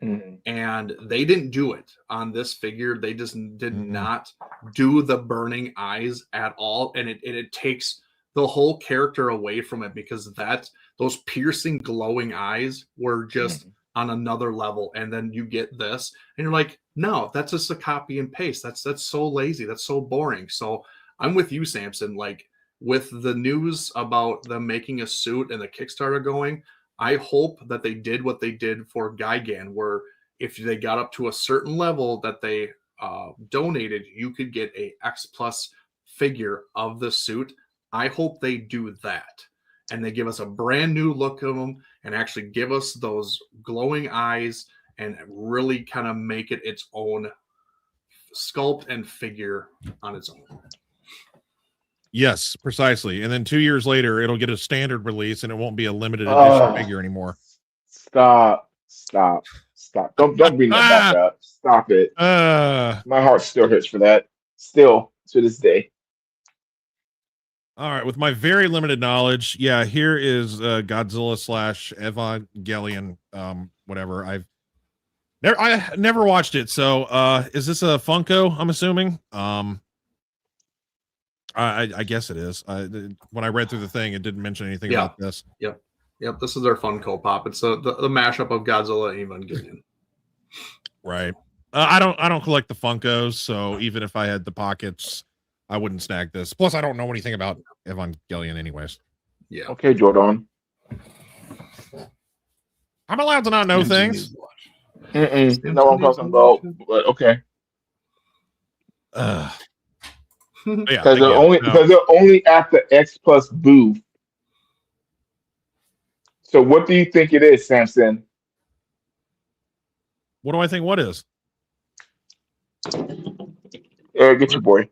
And they didn't do it on this figure. They just did not do the burning eyes at all. And it takes the whole character away from it, because those piercing, glowing eyes were just on another level. And then you get this and you're like, no, that's just a copy and paste. That's so lazy. That's so boring. So I'm with you, Samson. Like, with the news about them making a suit and the Kickstarter going, I hope that they did what they did for Gigan, where if they got up to a certain level that they donated, you could get a X Plus figure of the suit. I hope they do that, and they give us a brand new look of them and actually give us those glowing eyes and really kind of make it its own sculpt and figure on its own. Yes, precisely. And then 2 years later, it'll get a standard release, and it won't be a limited edition figure anymore. Stop. Don't bring that back up. Stop it. My heart still hurts for that. Still to this day. All right, with my very limited knowledge, yeah, here is Godzilla / Evangelion, whatever. I never watched it, so is this a Funko? I'm assuming. I guess it is. When I read through the thing, it didn't mention anything about this. Yep. This is their Funko Pop. It's the mashup of Godzilla and Evangelion. Right. I don't collect the Funkos, so even if I had the pockets, I wouldn't snag this. Plus, I don't know anything about Evangelion, anyways. Yeah. Okay, Jordan. I'm allowed to not know things. No one talking about, but okay. Because they're only at the X Plus booth. So what do you think it is, Samson? What do I think? What is? Eric, get your boy.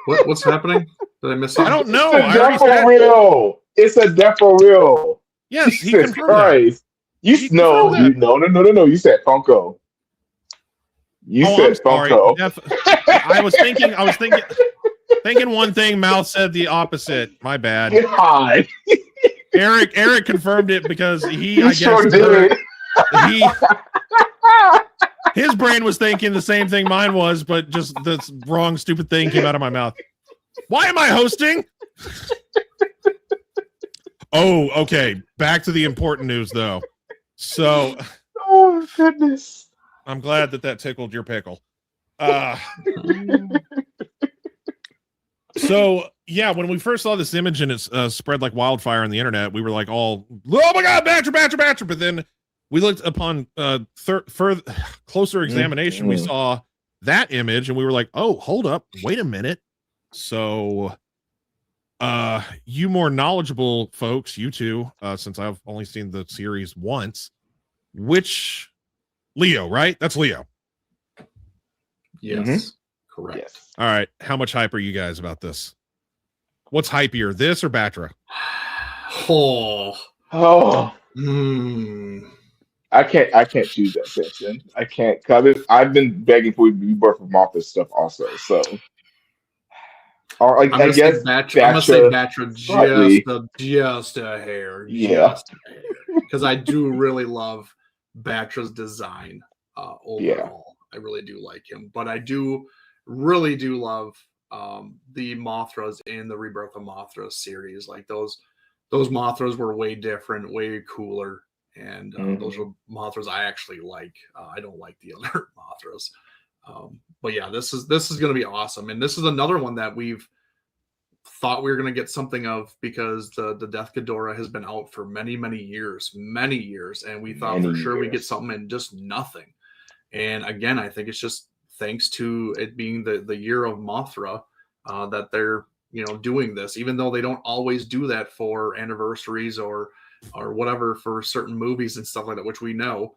What's happening? Did I miss something? I don't know. It's a Defo real. Yes, Jesus he confirmed Christ. that. No. You said Funko. You said Funko. I was thinking one thing. Mal said the opposite. My bad. God. Eric confirmed it because he I sure guess did. His brain was thinking the same thing mine was, but just the wrong stupid thing came out of my mouth. Why am I hosting? Oh, okay. Back to the important news, though. So, Oh goodness. I'm glad that tickled your pickle. So, yeah, when we first saw this image and it's spread like wildfire on the internet, we were like all, oh my God, Batcher. But then we looked upon further closer examination. We saw that image and we were like, oh, hold up. Wait a minute. So, you more knowledgeable folks, you two, since I've only seen the series once, which Leo, right? That's Leo. Yes. Correct. Yes. All right. How much hype are you guys about this? What's hypier, this or Batra? Oh. Oh, Hmm. I can't choose that, Samson. I can't. Cause I've been begging for Rebirth of Martha stuff also. So, or like, I'm I gonna say guess Batra. I'm gonna say Batra slightly. just a hair, Yeah. because I do really love Batra's design overall. I really do like him, but I really do love the Mothras in the Rebirth of Mothra series. Like those Mothras were way different, way cooler, and those are Mothras I actually like. I don't like the other Mothras. But yeah, this is going to be awesome, and this is another one that we've thought we were going to get something of because the Death Ghidorah has been out for many years, and we thought for sure we'd get something and just nothing. And again, I think it's just thanks to it being the year of Mothra that they're doing this, even though they don't always do that for anniversaries or whatever for certain movies and stuff like that, which we know.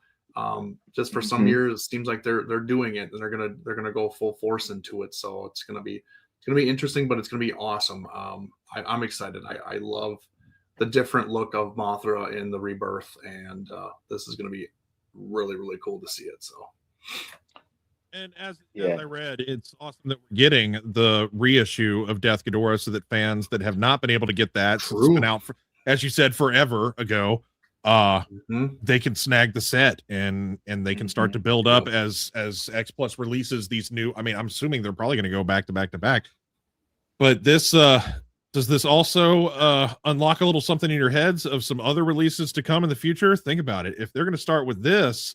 Just for some years, it seems like they're doing it, and they're gonna go full force into it. So it's gonna be interesting, but it's gonna be awesome. I'm excited. I love the different look of Mothra in the Rebirth, and this is gonna be really cool to see it. So. And as I read, it's awesome that we're getting the reissue of Death Ghidorah so that fans that have not been able to get that, since it's been out for, as you said, forever ago, they can snag the set and they can start to build up as X Plus releases these new. I mean, I'm assuming they're probably going to go back to back. But this does this also unlock a little something in your heads of some other releases to come in the future? Think about it. If they're going to start with this,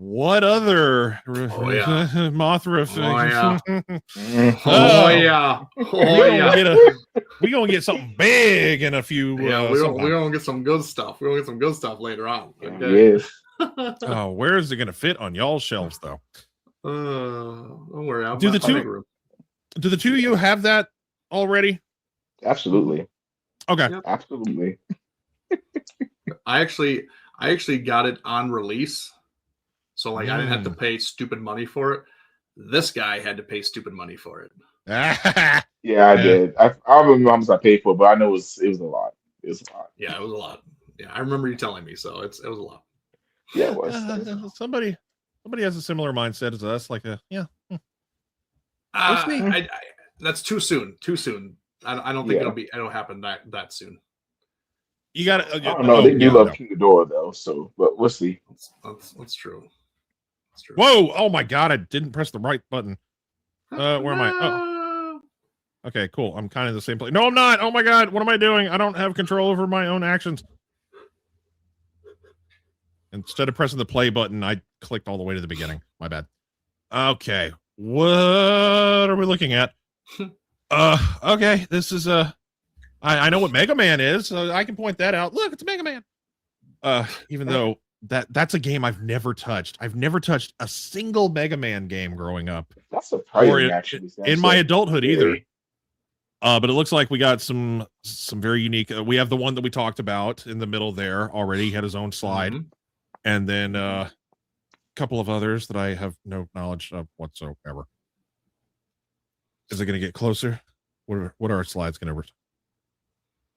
what other Mothra things? We're gonna get something big in a few. We're gonna get some good stuff. We're gonna get some good stuff later on. Okay? Yes. Oh, where is it gonna fit on y'all's shelves though? Don't worry. Do the two of you have that already? Absolutely. Okay. Yep. Absolutely. I actually got it on release. So like I didn't have to pay stupid money for it. This guy had to pay stupid money for it. Yeah, I did. I remember how much I paid for it, but I know it was a lot. It was a lot. Yeah, it was a lot. Yeah, I remember you telling me, so it was a lot. Yeah, it was. Somebody has a similar mindset as us, like That's too soon. Too soon. I don't think it'll happen that soon. You got to. I don't know. They do love King Ghidorah though, so but we'll see. That's true. That's true. Whoa! Oh my God! I didn't press the right button. Where am I? Oh. Okay, cool. I'm kind of the same place. No, I'm not. Oh my God! What am I doing? I don't have control over my own actions. Instead of pressing the play button, I clicked all the way to the beginning. My bad. Okay, what are we looking at? Okay, this is I know what Mega Man is, so I can point that out. Look, it's Mega Man. Even though that's a game I've never touched. I've never touched a single Mega Man game growing up. That's surprising, actually. In my adulthood, either. But it looks like we got some very unique. We have the one that we talked about in the middle there already. He had his own slide, and then a couple of others that I have no knowledge of whatsoever. Is it going to get closer? What are our slides going to?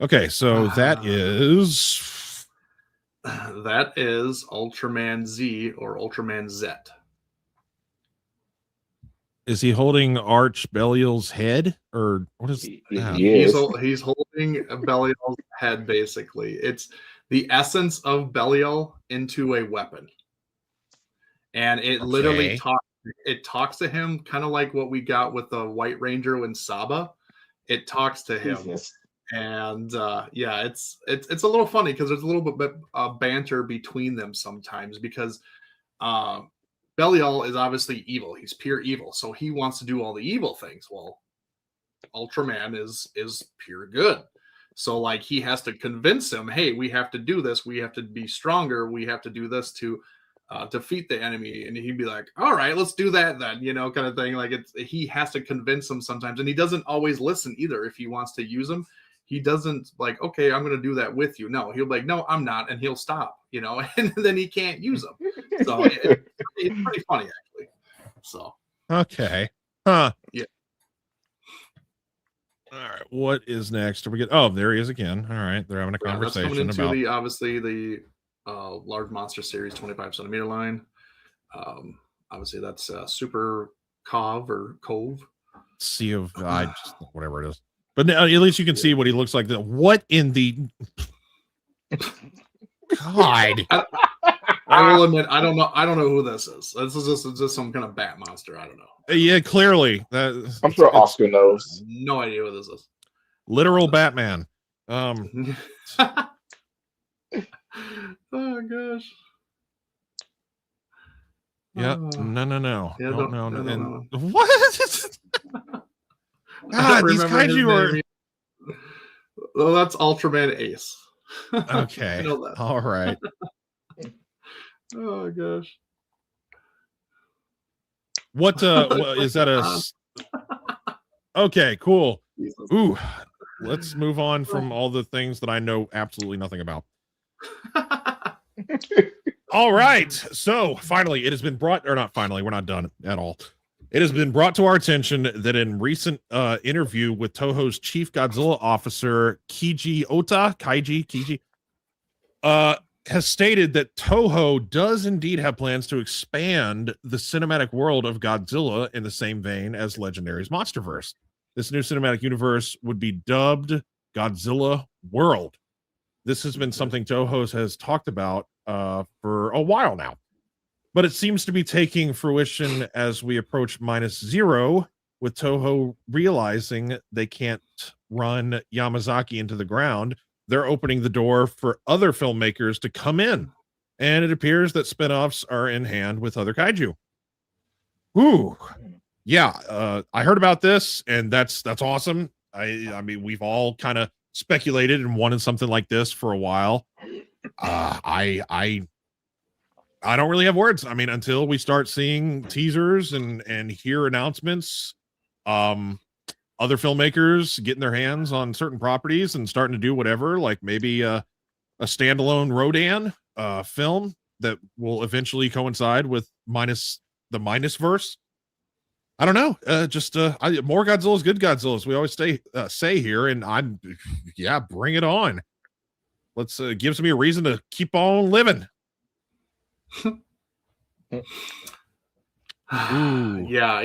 Okay, so that is Ultraman Z or Ultraman Z. Is he holding Arch Belial's head, or what is? He's holding Belial's head. Basically, it's the essence of Belial into a weapon, and it literally talks to him kind of like what we got with the White Ranger and Saba. It talks to him. Jesus. And yeah, it's a little funny because there's a little bit banter between them sometimes because Belial is obviously evil. He's pure evil, so he wants to do all the evil things. Well, Ultraman is pure good. So like he has to convince him, hey, we have to do this. We have to be stronger. We have to do this to defeat the enemy. And he'd be like, all right, let's do that then, kind of thing. Like he has to convince him sometimes. And he doesn't always listen either. If he wants to use him, he doesn't like, okay, I'm going to do that with you. No, he'll be like, no, I'm not. And he'll stop, and then he can't use them. So it's pretty funny actually. So. Okay. Huh. Yeah. All right. What is next? Are we get? Oh, there he is again. All right. They're having a conversation that's about obviously the large monster series 25 centimeter line. Obviously that's Super Cove or Cove. Sea of whatever it is. But at least you can see what he looks like. What in the God? I will admit, I don't know who this is. This is just some kind of bat monster. I don't know. Yeah, clearly. I'm sure Oscar knows. No idea what this is. Literal Batman. Oh gosh. Yeah. No. Yeah, no. What? God, these kaiju are. Well, that's Ultraman Ace. Okay. I know that. All right. Oh gosh. What is that Okay, cool. Ooh, let's move on from all the things that I know absolutely nothing about. All right. So finally, it has been brought, or not finally, we're not done at all. It has been brought to our attention that in recent interview with Toho's chief Godzilla officer, Kaiji, has stated that Toho does indeed have plans to expand the cinematic world of Godzilla in the same vein as Legendary's Monsterverse. This new cinematic universe would be dubbed Godzilla World. This has been something Toho has talked about for a while now, but it seems to be taking fruition as we approach -0, with Toho realizing they can't run Yamazaki into the ground. They're opening the door for other filmmakers to come in, and it appears that spinoffs are in hand with other kaiju. Ooh, yeah, I heard about this, and that's awesome. I mean, we've all kind of speculated and wanted something like this for a while. I don't really have words. I mean, until we start seeing teasers and hear announcements, other filmmakers getting their hands on certain properties and starting to do whatever, like maybe a standalone Rodan film that will eventually coincide with the Minusverse. I don't know. More Godzilla's good Godzillas. We always say here, and bring it on. Let's gives me a reason to keep on living. Yeah,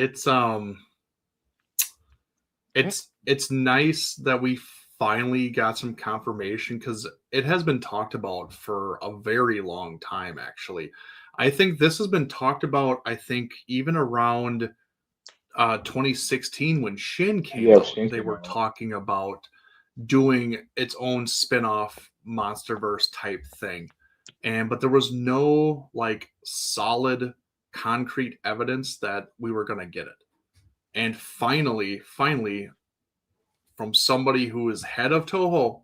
it's nice that we finally got some confirmation, because it has been talked about for a very long time. Actually, I think this has been talked about, I think even around 2016 when Shin came out. They were talking about doing its own spin-off Monsterverse type thing, but there was no like solid concrete evidence that we were going to get it. And finally, from somebody who is head of Toho,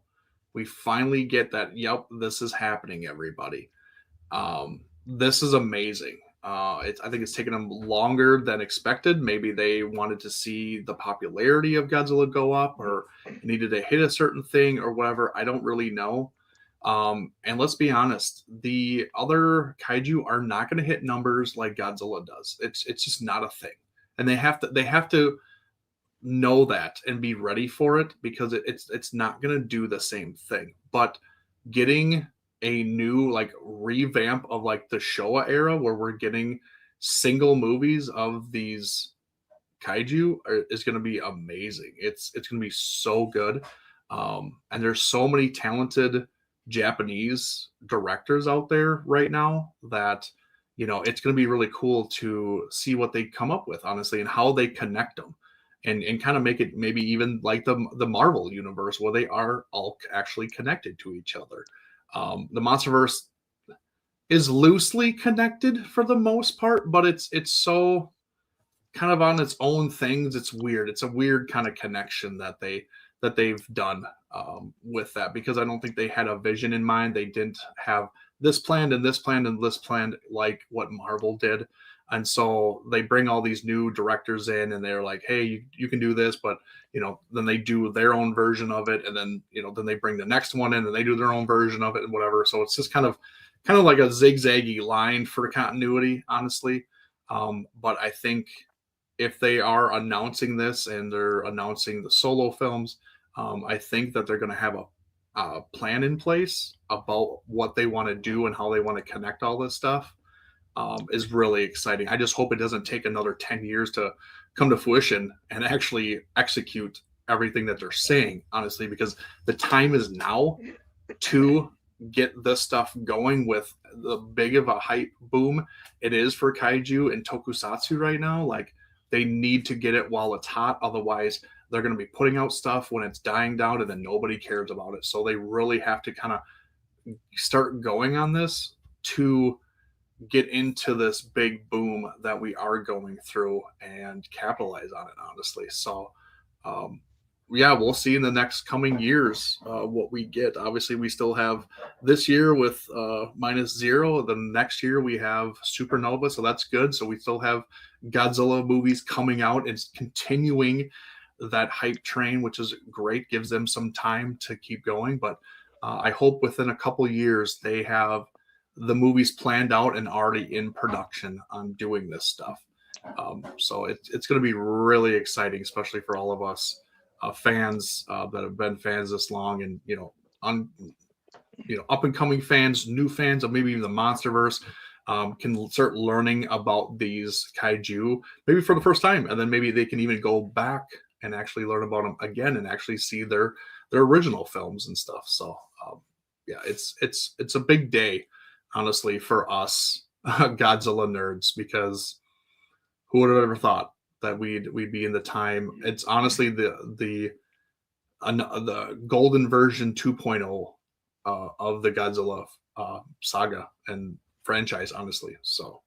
we finally get that, yep, this is happening, everybody. This is amazing. I think it's taken them longer than expected. Maybe they wanted to see the popularity of Godzilla go up, or needed to hit a certain thing or whatever. I don't really know. And let's be honest, the other kaiju are not going to hit numbers like Godzilla does. It's just not a thing. And they have to know that and be ready for it, because it's not going to do the same thing. But getting a new like revamp of like the Showa era, where we're getting single movies of these kaiju, is going to be amazing. It's going to be so good. And there's so many talented Japanese directors out there right now that it's going to be really cool to see what they come up with, honestly, and how they connect them, and kind of make it maybe even like the Marvel universe where they are all actually connected to each other. The MonsterVerse is loosely connected for the most part, but it's so kind of on its own things. It's weird. It's a weird kind of connection that they've done with that, because I don't think they had a vision in mind. They didn't have this planned and this planned and this planned like what Marvel did. And so they bring all these new directors in and they're like, hey, you can do this, but then they do their own version of it, and then then they bring the next one in and they do their own version of it and whatever. So it's just kind of like a zigzaggy line for continuity, honestly. But I think if they are announcing this and they're announcing the solo films, I think that they're going to have a plan in place about what they want to do and how they want to connect all this stuff. Is really exciting. I just hope it doesn't take another 10 years to come to fruition and actually execute everything that they're saying, honestly, because the time is now to get this stuff going with the big of a hype boom it is for kaiju and tokusatsu right now. Like, they need to get it while it's hot. Otherwise, they're going to be putting out stuff when it's dying down and then nobody cares about it. So they really have to kind of start going on this to get into this big boom that we are going through and capitalize on it, honestly. So, yeah, we'll see in the next coming years what we get. Obviously, we still have this year with -0. The next year we have Supernova, so that's good. So we still have Godzilla movies coming out and continuing that hype train, which is great. Gives them some time to keep going. But I hope within a couple years they have the movies planned out and already in production on doing this stuff. So it's going to be really exciting, especially for all of us fans that have been fans this long, and up and coming fans, new fans of maybe even the MonsterVerse can start learning about these kaiju maybe for the first time, and then maybe they can even go back and actually learn about them again and actually see their original films and stuff. So yeah, it's a big day, honestly, for us Godzilla nerds, because who would have ever thought that we'd be in the time? It's honestly the golden version 2.0 of the Godzilla saga and franchise, honestly. So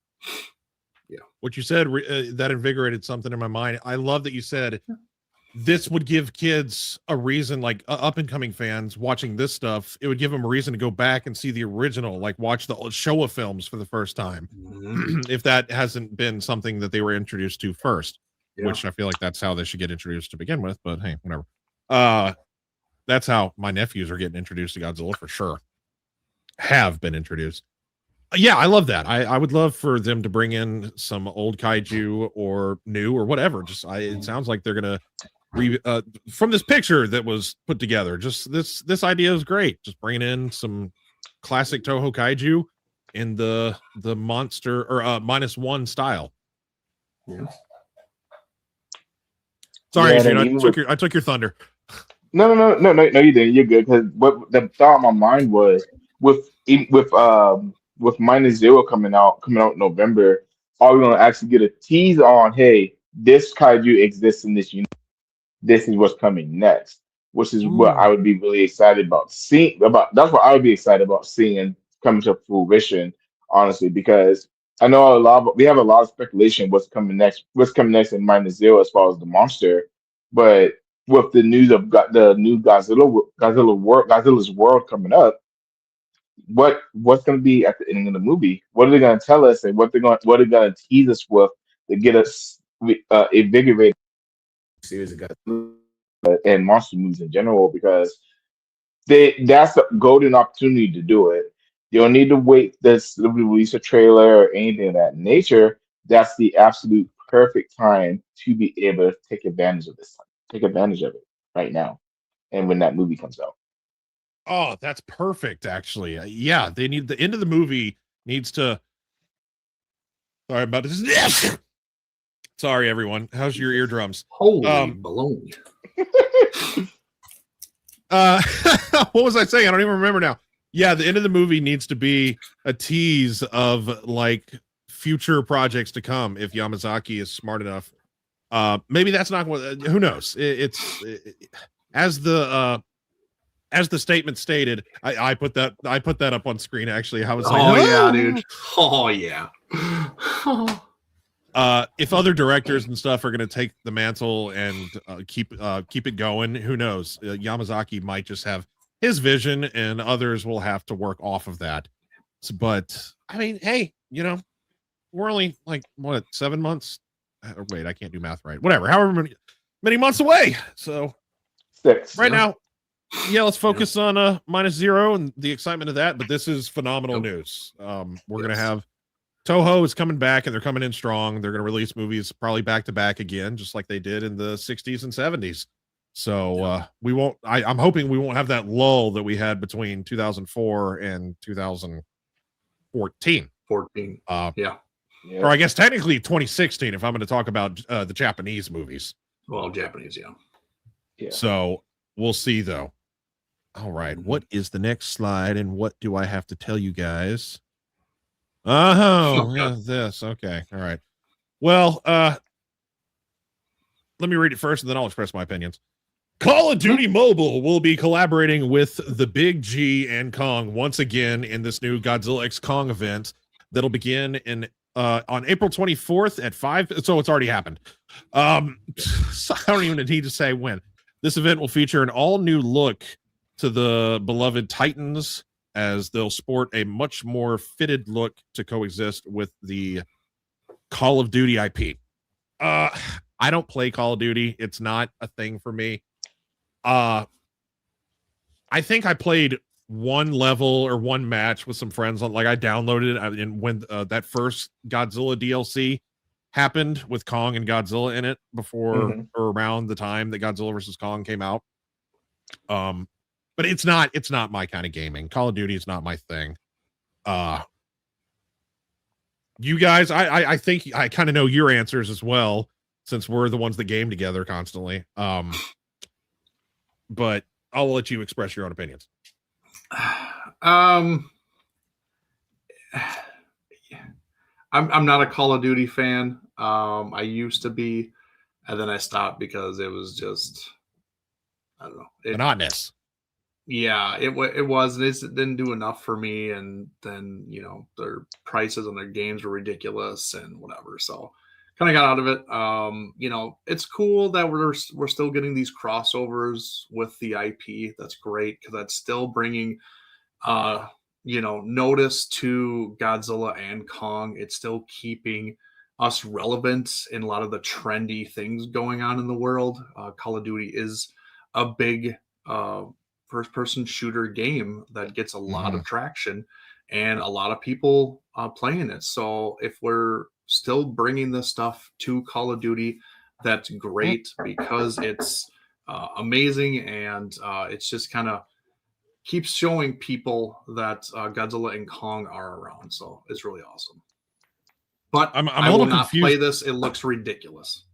yeah, what you said that invigorated something in my mind. I love that you said this would give kids a reason, like up and coming fans watching this stuff, it would give them a reason to go back and see the original, like watch the Showa films for the first time. If that hasn't been something that they were introduced to first, which I feel like that's how they should get introduced to begin with, but hey, whatever. That's how my nephews are getting introduced to Godzilla for sure. Have been introduced. Yeah, I love that. I would love for them to bring in some old kaiju or new or whatever. Just it sounds like they're gonna from this picture that was put together. Just this idea is great. Just bringing in some classic Toho kaiju in the monster or -1 style. Yeah. Sorry, Yeah, Adrian, I took your thunder. No, you didn't. You're good, because what the thought in my mind was with -0 coming out in November, are we gonna actually get a tease on, hey, this kaiju exists in this universe? This is what's coming next, which is what I would be really excited about seeing. That's what I would be excited about seeing come to fruition, honestly, because I know we have a lot of speculation what's coming next in -0 as far as the monster, but with the news of the new Godzilla's world coming up, what's going to be at the ending of the movie? What are they going to tell us, and what are they going to tease us with to get us invigorated series of Godzilla and monster movies in general? Because that's a golden opportunity to do it. You don't need to wait to release a trailer or anything of that nature. That's the absolute perfect time to be able to take advantage of this. Take advantage of it right now, and when that movie comes out. Oh, that's perfect, actually. Yeah, they need the end of the movie needs to. Sorry about this. Sorry, everyone. How's your eardrums? Holy baloney. What was I saying? I don't even remember now. Yeah, the end of the movie needs to be a tease of like future projects to come if Yamazaki is smart enough. Maybe that's not what. Who knows? As the statement stated, I put that up on screen. Actually, I was like, oh yeah, dude. Oh yeah. If other directors and stuff are going to take the mantle and keep it going, who knows? Yamazaki might just have his vision, and others will have to work off of that. But I mean, hey, we're only like 7 months. Wait, I can't do math right. Whatever, however many months away. So 6 right now, yeah, let's focus on -0 and the excitement of that. But this is phenomenal news. We're gonna have Toho is coming back, and they're coming in strong. They're gonna release movies probably back to back again, just like they did in the 60s and 70s. So we won't. I'm hoping we won't have that lull that we had between 2004 and 2014. 14. Yeah. Or I guess technically 2016 if I'm going to talk about the Japanese movies. Well, Japanese, yeah. So we'll see though. All right, what is the next slide, and what do I have to tell you guys? This. Okay, all right. Well, let me read it first, and then I'll express my opinions. Call of Duty Mobile will be collaborating with the Big G and Kong once again in this new Godzilla X Kong event that'll begin on April 24th at 5. So it's already happened. So I don't even need to say when. This event will feature an all-new look to the beloved Titans, as they'll sport a much more fitted look to coexist with the Call of Duty IP. I don't play Call of Duty. It's not a thing for me. I think I played one level or one match with some friends. Like I downloaded it, and when that first Godzilla DLC happened with Kong and Godzilla in it before or around the time that Godzilla versus Kong came out. But it's not my kind of gaming. Call of Duty is not my thing. You guys, I think I kind of know your answers as well, since we're the ones that game together constantly. But I'll let you express your own opinions. I'm not a Call of Duty fan. I used to be, and then I stopped because it was just, I don't know, monotonous. Yeah, it was. It didn't do enough for me, and then their prices on their games were ridiculous and whatever. So kind of got out of it. It's cool that we're still getting these crossovers with the IP. That's great because that's still bringing notice to Godzilla and Kong. It's still keeping us relevant in a lot of the trendy things going on in the world. Call of Duty is a big first-person shooter game that gets a lot of traction and a lot of people playing it. So if we're still bringing this stuff to Call of Duty, that's great because it's amazing, and it's just kind of keeps showing people that Godzilla and Kong are around. So it's really awesome. But I will not play this. It looks ridiculous.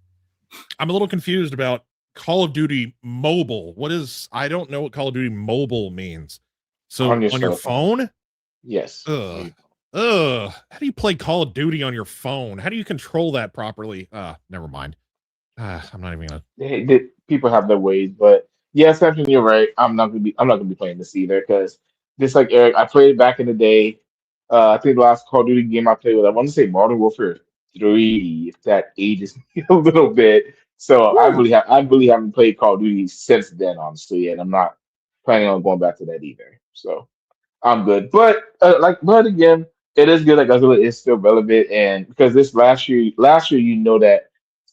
I'm a little confused about Call of Duty Mobile. I don't know what Call of Duty Mobile means. So on your phone? Yes. How do you play Call of Duty on your phone? How do you control that properly? Never mind. I'm not even gonna. People have their ways, but yeah, Samson, you're right. I'm not gonna be playing this either because just like Eric, I played back in the day. I think the last Call of Duty game I played was, I want to say, Modern Warfare 3. If that ages me a little bit. So I really haven't played Call of Duty since then, honestly, and I'm not planning on going back to that either. So I'm good. But again, it is good that Godzilla is still relevant, and because this last year, that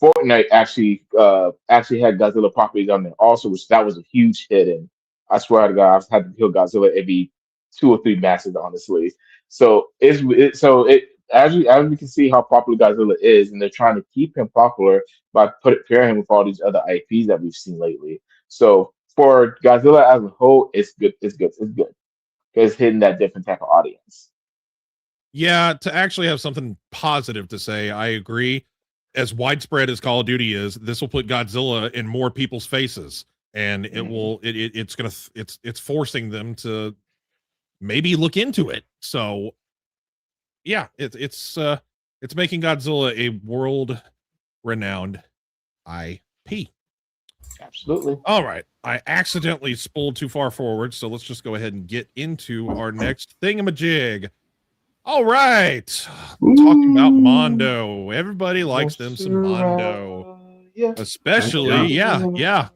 Fortnite actually had Godzilla properties on there also, which that was a huge hit, and I swear to God, I've had to kill Godzilla every 2 or 3 matches, honestly. So as we can see how popular Godzilla is, and they're trying to keep him popular by pairing him with all these other IPs that we've seen lately. So for Godzilla as a whole, it's good. It's good. It's good because it's hitting that different type of audience. Yeah, to actually have something positive to say, I agree. As widespread as Call of Duty is, this will put Godzilla in more people's faces, and it's forcing them to maybe look into it. So yeah, it's It's making Godzilla a world-renowned IP. Absolutely. All right. I accidentally spooled too far forward, so let's just go ahead and get into our next thingamajig. All right. Talking about Mondo. Everybody likes them some Mondo. Yeah. Especially, yeah.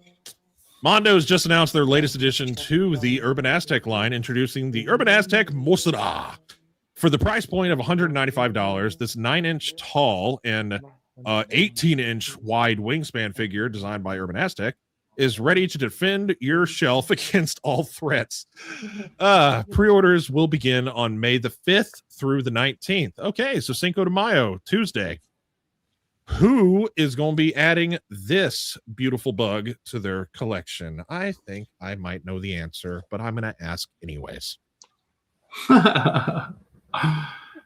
Mondo's just announced their latest addition to the Urban Aztec line, introducing the Urban Aztec Mosra. For the price point of $195, this 9-inch tall and 18-inch wide wingspan figure designed by Urban Aztec is ready to defend your shelf against all threats. Pre-orders will begin on May the 5th through the 19th. Okay, so Cinco de Mayo, Tuesday. Who is going to be adding this beautiful bug to their collection? I think I might know the answer, but I'm going to ask anyways.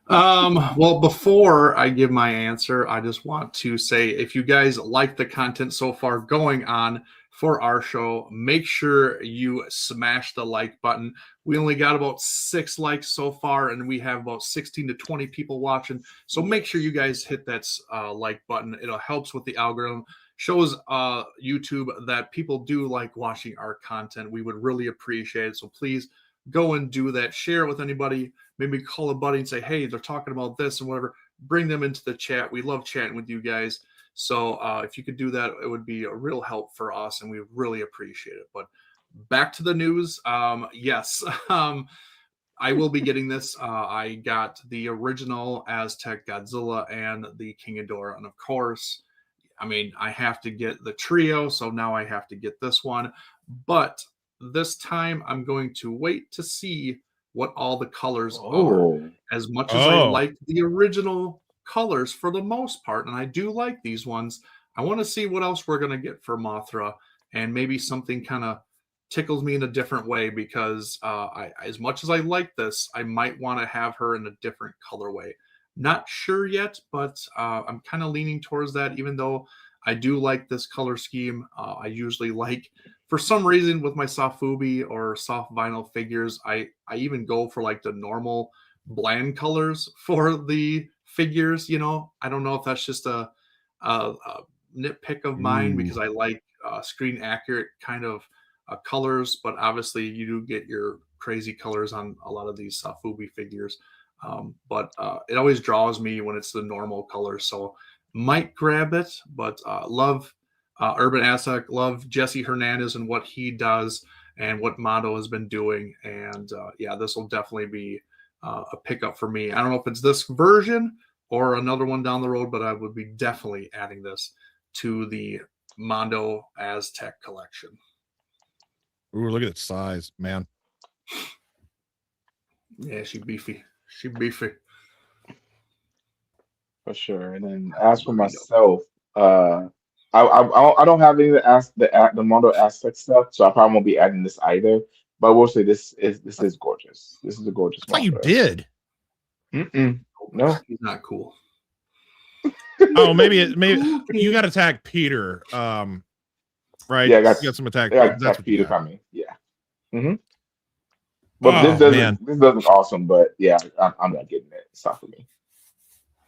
Well, before I give my answer, I just want to say if you guys like the content so far going on for our show, make sure you smash the like button. We only got about 6 likes so far, and we have about 16 to 20 people watching. So make sure you guys hit that like button. It helps with the algorithm, shows YouTube that people do like watching our content. We would really appreciate it. So please go and do that. Share it with anybody. Maybe call a buddy and say, hey, they're talking about this and whatever. Bring them into the chat. We love chatting with you guys. So if you could do that, it would be a real help for us, and we really appreciate it. But back to the news. Yes, I will be getting this. I got the original Aztec Godzilla and the King Ghidorah. And of course, I mean, I have to get the trio. So now I have to get this one. But this time I'm going to wait to see what all the colors are. As much as I like the original colors for the most part, and I do like these ones, I want to see what else we're going to get for Mothra, and maybe something kind of tickles me in a different way, because as much as I like this, I might want to have her in a different colorway. Not sure yet, but I'm kind of leaning towards that, even though I do like this color scheme. I usually like, for some reason with my soft Fubi or soft vinyl figures, I even go for like the normal bland colors for the figures. You know, I don't know if that's just a nitpick of mine, because I like screen accurate kind of colors, but obviously you do get your crazy colors on a lot of these Fubi figures. But it always draws me when it's the normal color, so might grab it. But love Urban Aztec, love Jesse Hernandez and what he does and what Mondo has been doing, and yeah, this will definitely be a pickup for me. I don't know if it's this version or another one down the road, but I would be definitely adding this to the Mondo Aztec collection. Ooh, look at its size, man. Yeah, she's beefy. She's beefy. For sure. And then as for myself, I don't have any of the Mondo Aztec stuff, so I probably won't be adding this either. But I will say this is gorgeous. This is a gorgeous. I thought you did. No, he's not cool. Oh, maybe you got to tag Peter. Right? Yeah, I got some attack. Yeah, that's Peter coming. Yeah. But this does look awesome. But yeah, I'm not getting it. It's not for me.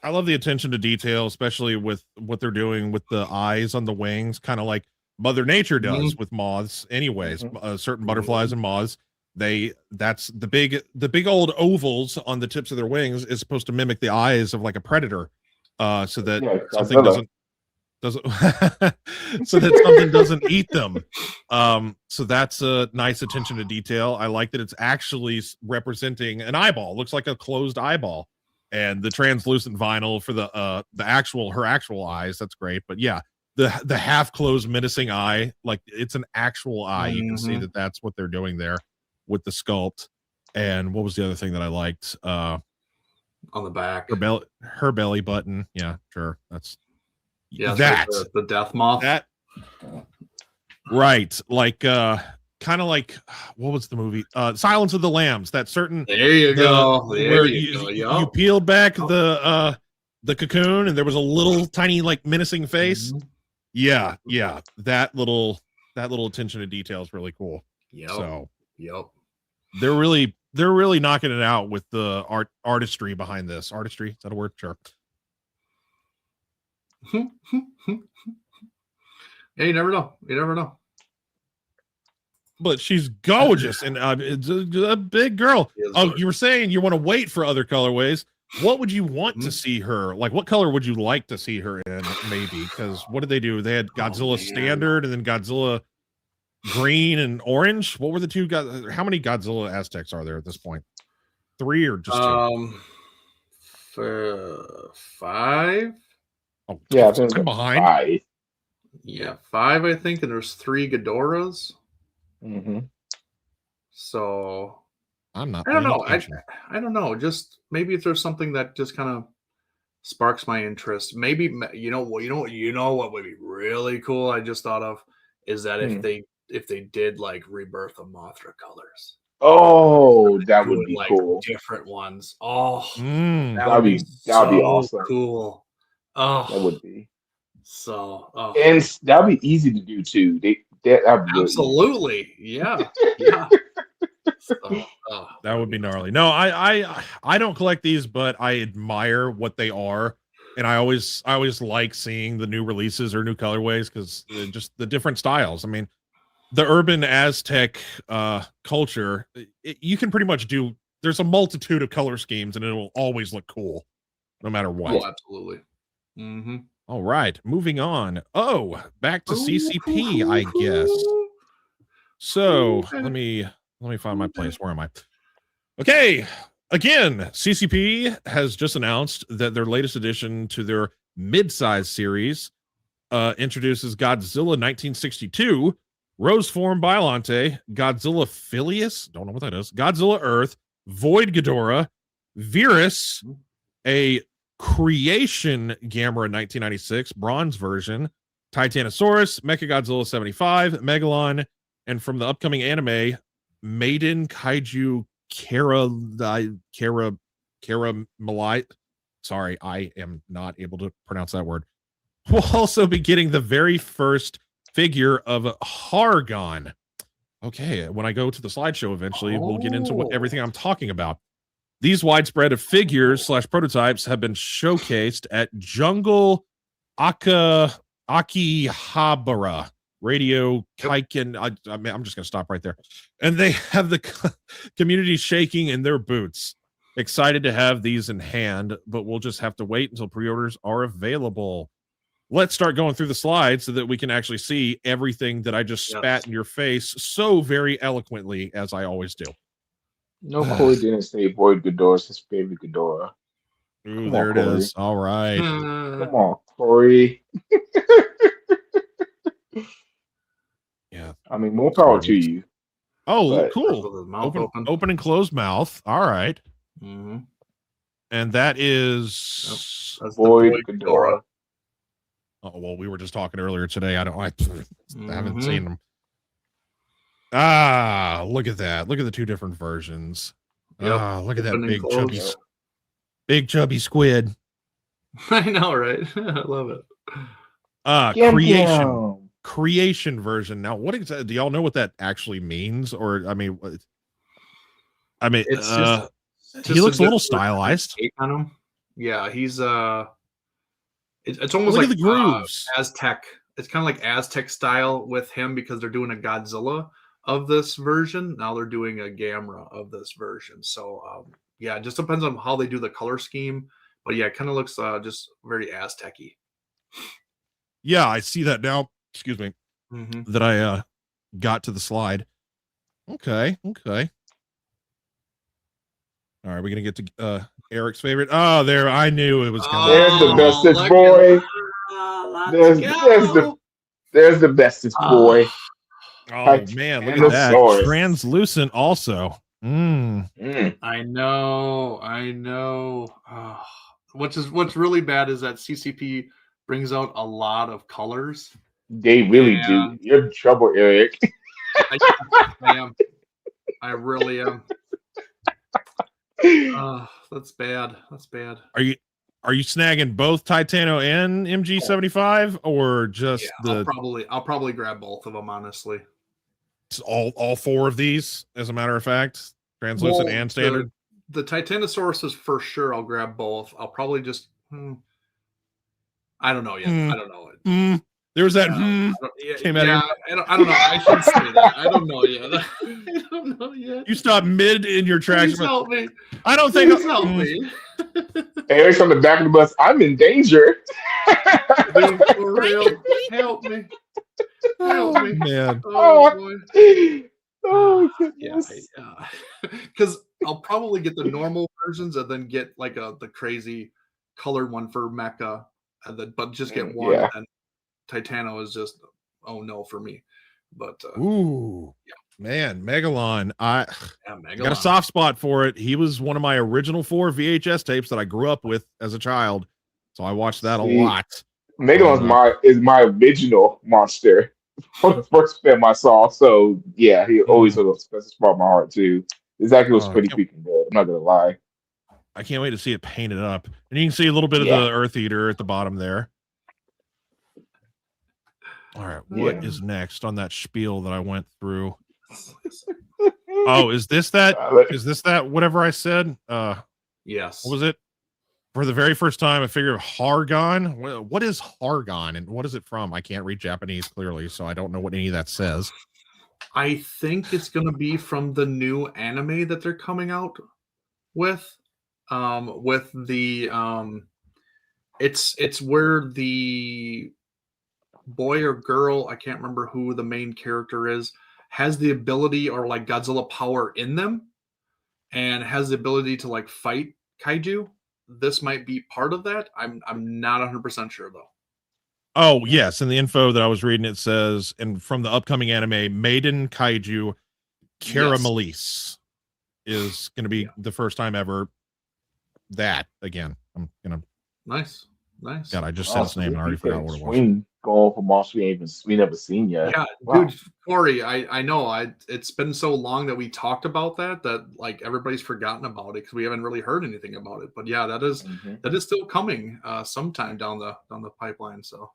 I love the attention to detail, especially with what they're doing with the eyes on the wings, kind of like Mother Nature does with moths. Anyways, certain butterflies and moths, that's the big old ovals on the tips of their wings is supposed to mimic the eyes of like a predator, so that something doesn't so that something doesn't eat them. So that's a nice attention to detail. I like that it's actually representing an eyeball. Looks like a closed eyeball. And the translucent vinyl for her actual eyes, that's great. But yeah, the half closed menacing eye, like it's an actual eye. You can see that that's what they're doing there with the sculpt. And what was the other thing that I liked? On the back, her belly button. Yeah, sure. That's the death moth. That right, like kind of like, what was the movie? Silence of the Lambs. That certain there you go. Where you peeled back the cocoon and there was a little tiny like menacing face. Yeah. That little attention to detail is really cool. So they're really knocking it out with the artistry behind this. Artistry, is that a word? Sure. Yeah, you never know. You never know. But she's gorgeous and it's a big girl. She is Oh, gorgeous. you were saying you want to wait for other colorways. What would you want to see her? Like, what color would you like to see her in? Maybe because what did they do? They had Godzilla man. Standard and then Godzilla Green and Orange. What were the two? How many Godzilla Aztecs are there at this point? 3 or just 2? For 5. Oh, Yeah, I think I'm it's behind. 5. Yeah, 5, I think, and there's 3 Ghidorahs. Mm-hmm. So I'm not. I don't know. attention. I don't know. Just maybe if there's something that just kind of sparks my interest. Maybe you know what would be really cool. I just thought of is that if they did like Rebirth of Mothra colors. Oh, that would Doing be like cool. different ones. Oh, Mm. that would be That'd be so awesome. cool. That Oh, would be. so And that'd be easy to do too. That'd be really easy. absolutely, yeah, yeah. So, That would be gnarly. No, I don't collect these, but I admire what they are, and I always like seeing the new releases or new colorways because just the different styles. I mean, the urban Aztec culture, you can pretty much do. There's a multitude of color schemes, and it will always look cool, no matter what. Oh, absolutely. Mm-hmm. All right, moving on. Oh, back to CCP, I guess. So let me find my place. Where am I? Okay. Again, CCP has just announced that their latest addition to their mid-size series introduces Godzilla 1962, Rose Form Biollante, Godzilla Phileas, don't know what that is, Godzilla Earth, Void Ghidorah, Virus, a Creation Gamera 1996 bronze version, Titanosaurus, Mechagodzilla 75, Megalon, and from the upcoming anime, Maiden Kaiju Malite. Sorry, I am not able to pronounce that word. We'll also be getting the very first figure of Hargon. Okay, when I go to the slideshow eventually, we'll get into everything I'm talking about. These widespread of figures / prototypes have been showcased at Jungle Akihabara Radio Kaiken. I'm just going to stop right there. And they have the community shaking in their boots. Excited to have these in hand, but we'll just have to wait until pre-orders are available. Let's start going through the slides so that we can actually see everything that I just spat in your face so very eloquently, as I always do. No, Corey didn't say Void Ghidorah's his favorite Ghidorah. Ooh, there it is. All right. Come on, Corey. Yeah. I mean, more power to you. Oh, but cool. Open and closed mouth. All right. Mm-hmm. And that is That's Void the Ghidorah. Oh, well, we were just talking earlier today. I haven't seen them. Look at that. Look at the two different versions. Yep. Look at that big chubby squid. I know, right? I love it. Creation version. Now, what exactly do y'all know what that actually means? Or I mean, it's just he looks a little stylized. Take on him. Yeah, he's it's almost look like at the grooves. Aztec. It's kind of like Aztec style with him because they're doing a Godzilla of this version. Now they're doing a Gamera of this version. So yeah, it just depends on how they do the color scheme. But yeah, it kind of looks just very Aztec-y. Yeah, I see that now. Excuse me. Mm-hmm. That I got to the slide. Okay. All right, we're gonna get to Eric's favorite. Oh, there! I knew it was coming. There's the bestest boy. There's the bestest boy. Oh man, look at that! Translucent, also. I know. What's really bad is that CCP brings out a lot of colors. They really do. You're in trouble, Eric. I am. I really am. That's bad. Are you snagging both Titano and MG75 or just the? I'll probably grab both of them, honestly. All four of these, as a matter of fact, translucent and standard. The Titanosaurus is for sure. I'll grab both. I'll probably just. I don't know yet. I don't know it. There was that came out of your... I don't know. I shouldn't say that. I don't know yet. I don't know yet. You stopped mid in your tracks. Please help me. I don't think. Please help me. Eric's on the back of the bus. I'm in danger. Dude, for real. Help me. Help me. Man. Oh, boy. Oh, goodness. Yeah. Because I'll probably get the normal versions and then get like the crazy colored one for Mecha, but just get one. Yeah. And Titano is just no for me. But man, Megalon. I Megalon. got a soft spot for it. He was one of my original 4 VHS tapes that I grew up with as a child, so I watched that a lot. Megalon's is my original monster for the first film I saw. So yeah, he always has a special spot in my heart too. This actually was pretty freaking good. I'm not gonna lie. I can't wait to see it painted up, and you can see a little bit of the Earth Eater at the bottom there. All right, what is next on that spiel that I went through? Oh, is this that? Is this that? Whatever I said. Yes. What was it? For the very first time, I figured Hargon. What is Hargon, and what is it from? I can't read Japanese clearly, so I don't know what any of that says. I think it's going to be from the new anime that they're coming out with the it's where the boy or girl, I can't remember who the main character is, has the ability or like Godzilla power in them and has the ability to like fight kaiju. This might be part of that. I'm not 100% sure though. Oh, yes. In the info that I was reading, it says, and from the upcoming anime, Maiden Kaiju Caramelis is going to be the first time ever that again. I'm going to. Nice. God, I just said his name and I already forgot what it was. Going for monster we never seen yet. Yeah, wow. Dude, Corey, I know. It's been so long that we talked about that like everybody's forgotten about it because we haven't really heard anything about it. But yeah, that is still coming sometime down the pipeline. So,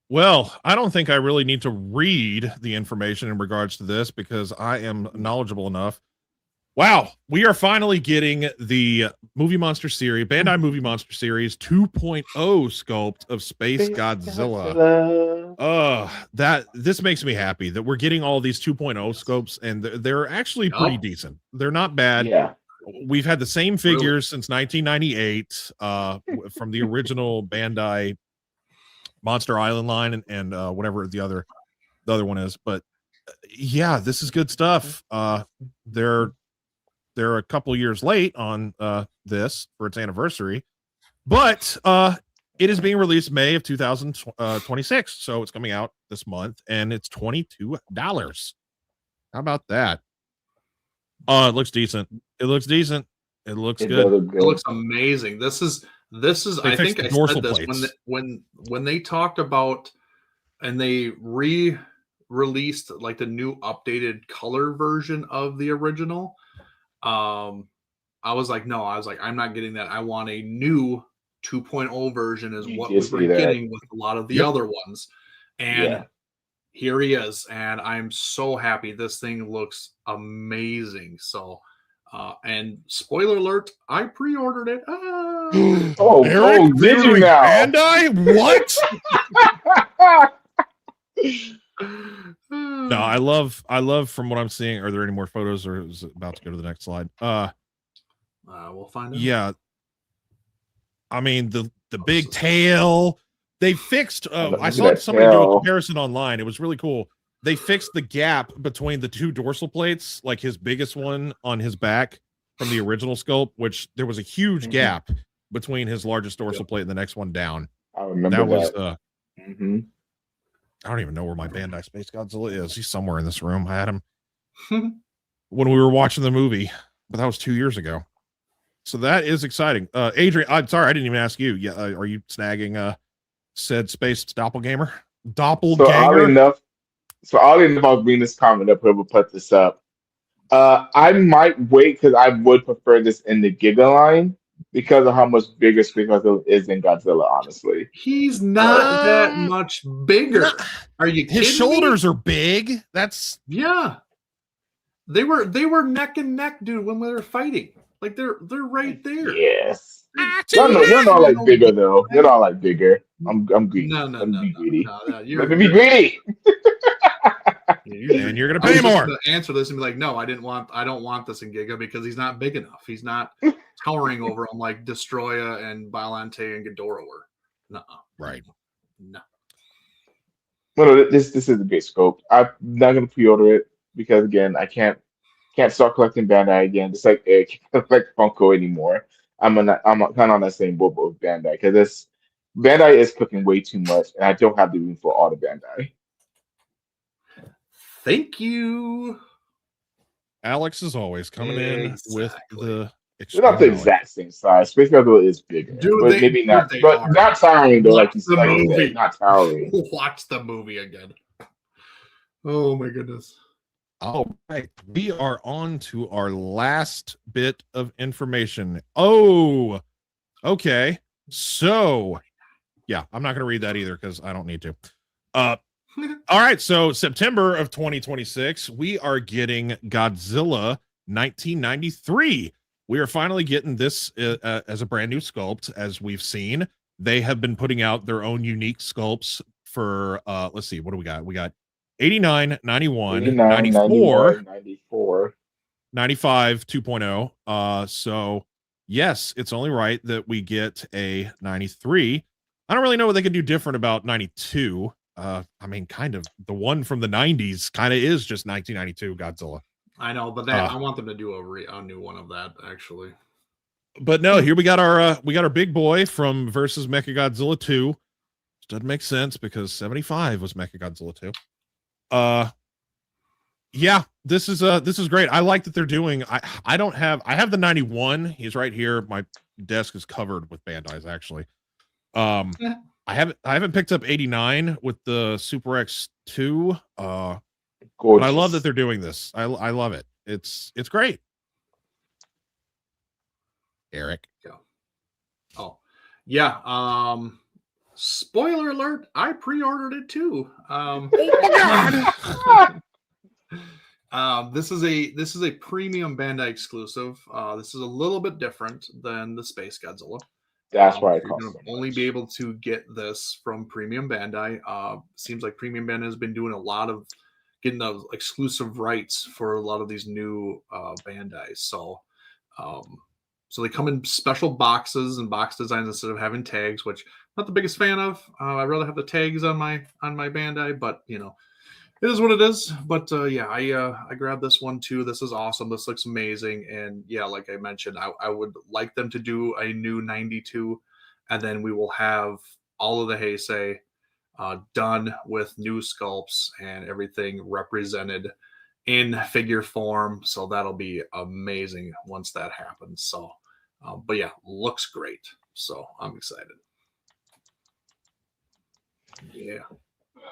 well, I don't think I really need to read the information in regards to this because I am knowledgeable enough. Wow, we are finally getting the Movie Monster series, Bandai Movie Monster series 2.0 sculpt of Space Godzilla. This makes me happy that we're getting all these 2.0 scopes, and they're actually pretty decent. They're not bad. Yeah. We've had the same figures since 1998 from the original Bandai Monster Island line and whatever the other one is. But yeah, this is good stuff. They're a couple years late on this for its anniversary, but it is being released May of 2026, so it's coming out this month, and it's $22. How about that? It looks decent. It looks good. It looks amazing. This is. I think I said this plates. when they talked about and they re-released like the new updated color version of the original. I was like, I'm not getting that. I want a new 2.0 version is what we were getting with a lot of the other ones. And here he is. And I'm so happy. This thing looks amazing. So, and spoiler alert, I pre-ordered it. Eric, did you now? Bandai? What? No, I love from what I'm seeing. Are there any more photos or is it about to go to the next slide? We'll find out. Yeah. I mean the big tail. They fixed I saw somebody do a comparison online. It was really cool. They fixed the gap between the two dorsal plates, like his biggest one on his back from the original sculpt, which there was a huge gap between his largest dorsal plate and the next one down. I remember that. I don't even know where my Bandai Space Godzilla is. He's somewhere in this room. I had him when we were watching the movie, but that was 2 years ago. So that is exciting. Adrian, I'm sorry, I didn't even ask you. Yeah, are you snagging said space doppelganger? Doppelganger. So oddly enough, I was reading this comment up. Whoever put this up, I might wait because I would prefer this in the Giga line because of how much bigger Space Godzilla is than Godzilla. Honestly, he's not that much bigger. Are you kidding? His shoulders are big. That's They were neck and neck, dude, when we were fighting. Like they're right there. Yes. Ah, You're not like bigger though. You're not like bigger. I'm greedy. No, no, Let me no, be no, greedy. no, no. Let me be greedy. And you're gonna I was pay just more. gonna answer this and be like, no, I don't want this in Giga because he's not big enough. He's not towering over him like Destroya and Bylante and Ghidorah were. No, Right. no. Well, no, this is a great scope. I'm not gonna pre-order it because again, I can't start collecting Bandai again. Just like Eric, can't collect Funko anymore. I'm kind of on that same boat with Bandai because this Bandai is cooking way too much, and I don't have the room for all the Bandai. Thank you. Alex is always coming in with the They're not the extreme knowledge. exact same size. Space Godzilla is bigger, but maybe not. They But are. not towering though, Watch the like you movie. said, not towering. Watch the movie again. Oh my goodness. All right, we are on to our last bit of information. Oh, okay. So, yeah, I'm not going to read that either because I don't need to. All right, so September of 2026, we are getting Godzilla 1993. We are finally getting this as a brand new sculpt, as we've seen. They have been putting out their own unique sculpts for, let's see, what do we got? We got 89, 91, 89, 94, 91, 94. 95 2.0. So yes, it's only right that we get a 93. I don't really know what they can do different about 92. I mean, kind of the one from the 90s kind of is just 1992 Godzilla. I know, but that I want them to do a new one of that actually. But no, here we got our big boy from versus Mechagodzilla 2. Doesn't make sense because 75 was Mechagodzilla 2. Yeah, this is great. I like that they're doing. I have the 91. He's right here. My desk is covered with Bandai's actually. I haven't picked up 89 with the Super X2. But I love that they're doing this. I love it. It's great. Eric. Yeah. Oh, yeah. Spoiler alert, I pre-ordered it too. This is a premium Bandai exclusive. This is a little bit different than the Space Godzilla. That's why it you're costs gonna so only much. be able to get this from Premium Bandai. Seems like Premium Bandai has been doing a lot of getting those exclusive rights for a lot of these new Bandais. So, so they come in special boxes and box designs instead of having tags, which I'm not the biggest fan of. I'd rather have the tags on my Bandai, but you know, it is what it is. But yeah, I grabbed this one too. This is awesome. This looks amazing. And yeah, like I mentioned, I would like them to do a new 92, and then we will have all of the Heisei done with new sculpts and everything represented in figure form. So that'll be amazing once that happens. So, but yeah, looks great. So I'm excited. Yeah.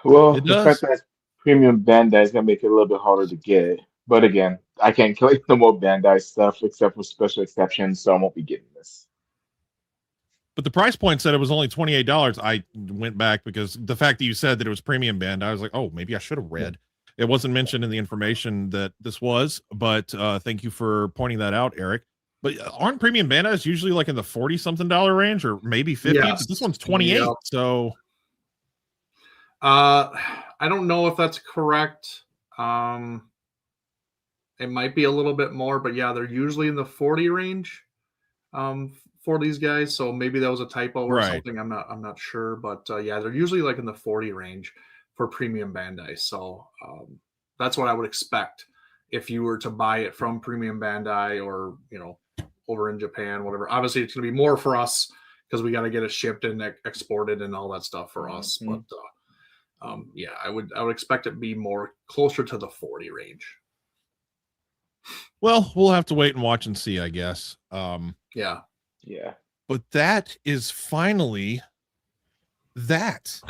Well, It the does. fact that it's premium Bandai is gonna make it a little bit harder to get. But again, I can't collect no more Bandai stuff except for special exceptions, so I won't be getting this. But the price point said it was only $28. I went back because the fact that you said that it was premium Bandai, I was like, oh, maybe I should have read. It wasn't mentioned in the information that this was, but thank you for pointing that out, Eric. But aren't premium Bandais usually like in the 40 something dollar range or maybe 50? Yes. But this one's 28. Yep. So I don't know if that's correct. It might be a little bit more, but yeah, they're usually in the 40 range for these guys. So maybe that was a typo or something. I'm not sure, but yeah, they're usually like in the 40 range for premium Bandai. So that's what I would expect if you were to buy it from Premium Bandai or, you know, over in Japan, whatever. Obviously, it's going to be more for us because we got to get it shipped and exported and all that stuff for us. Mhm. But yeah, I would expect it to be more closer to the 40 range. well, we'll have to wait and watch and see, I guess. Yeah. Yeah. But that is finally that.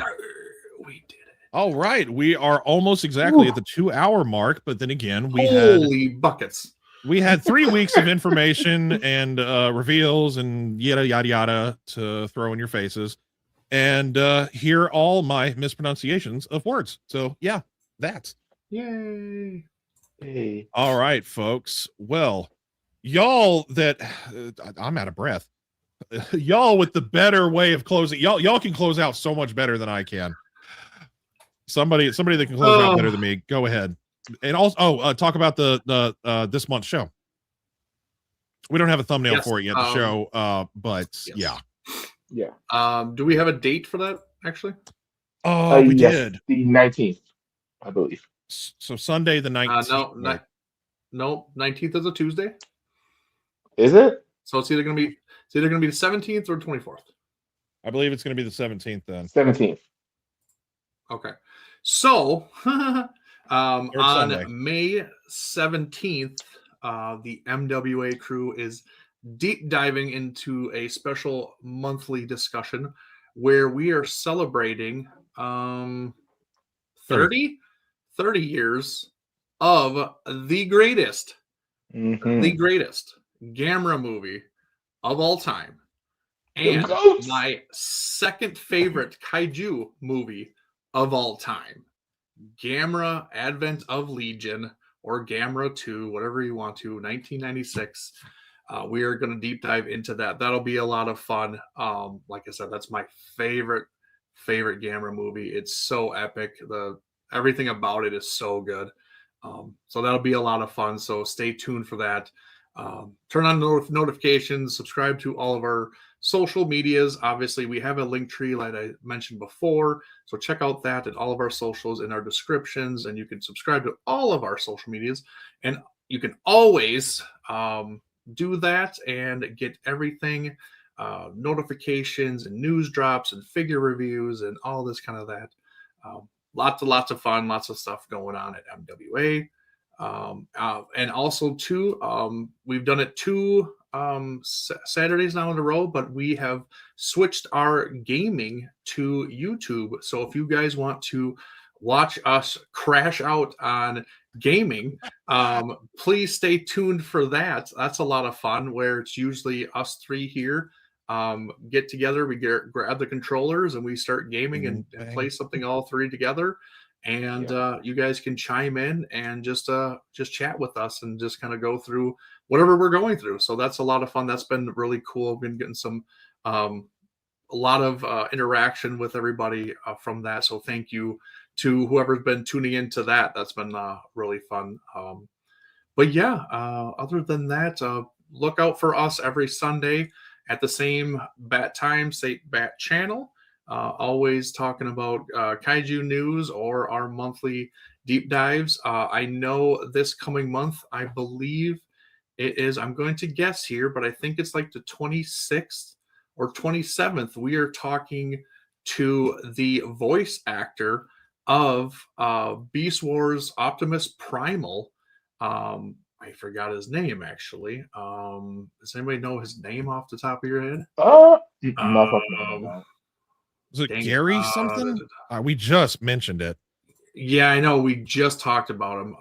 We did it. All right. We are almost exactly at the 2-hour mark, but then again, Holy buckets. we had 3 weeks of information and reveals and yada yada yada to throw in your faces and hear all my mispronunciations of words. So yeah, that's Yay. Hey. all right, folks. Well, y'all that I'm out of breath. Y'all with the better way of closing. Y'all can close out so much better than I can. Somebody that can close out better than me. Go ahead. And also, talk about the this month's show. We don't have a thumbnail for it yet to show, but yes. Yeah. Do we have a date for that, actually? We Yes, did. the 19th, I believe. So Sunday the 19th. No, 19th is a Tuesday. Is it? So it's either gonna be the 17th or 24th. I believe it's going to be the 17th then. 17th. Okay. So on Sunday. May 17th, the MWA crew is deep diving into a special monthly discussion where we are celebrating 30 years of the greatest Gamera movie of all time, and my second favorite kaiju movie of all time, Gamera Advent of Legion, or Gamera 2, whatever you want to, 1996. We are going to deep dive into that. That'll be a lot of fun. Like I said, that's my favorite Gamera movie. It's so epic. Everything about it is so good. So that'll be a lot of fun. So stay tuned for that. Turn on notifications, subscribe to all of our social medias. Obviously, we have a link tree like I mentioned before. So check out that and all of our socials in our descriptions, and you can subscribe to all of our social medias. And you can always do that and get everything, notifications and news drops and figure reviews and all this kind of that. Lots of fun, lots of stuff going on at MWA. And also too, we've done it 2 Saturdays now in a row, but we have switched our gaming to YouTube. So if you guys want to watch us crash out on gaming, please stay tuned for that. That's a lot of fun, where it's usually us 3 here get together, we grab the controllers and we start gaming and play something all 3 together. And you guys can chime in and just chat with us and just kind of go through whatever we're going through. So that's a lot of fun. That's been really cool. I've been getting some a lot of interaction with everybody from that. So thank you to whoever's been tuning into that. That's been really fun. But yeah, other than that, look out for us every Sunday at the same bat time, same bat channel. Always talking about kaiju news or our monthly deep dives. I know this coming month, I believe it is, I'm going to guess here, but I think it's like the 26th or 27th. We are talking to the voice actor of Beast Wars Optimus Primal. I forgot his name, actually. Does anybody know his name off the top of your head? Was it Gary something? We just mentioned it. Yeah, I know. We just talked about him.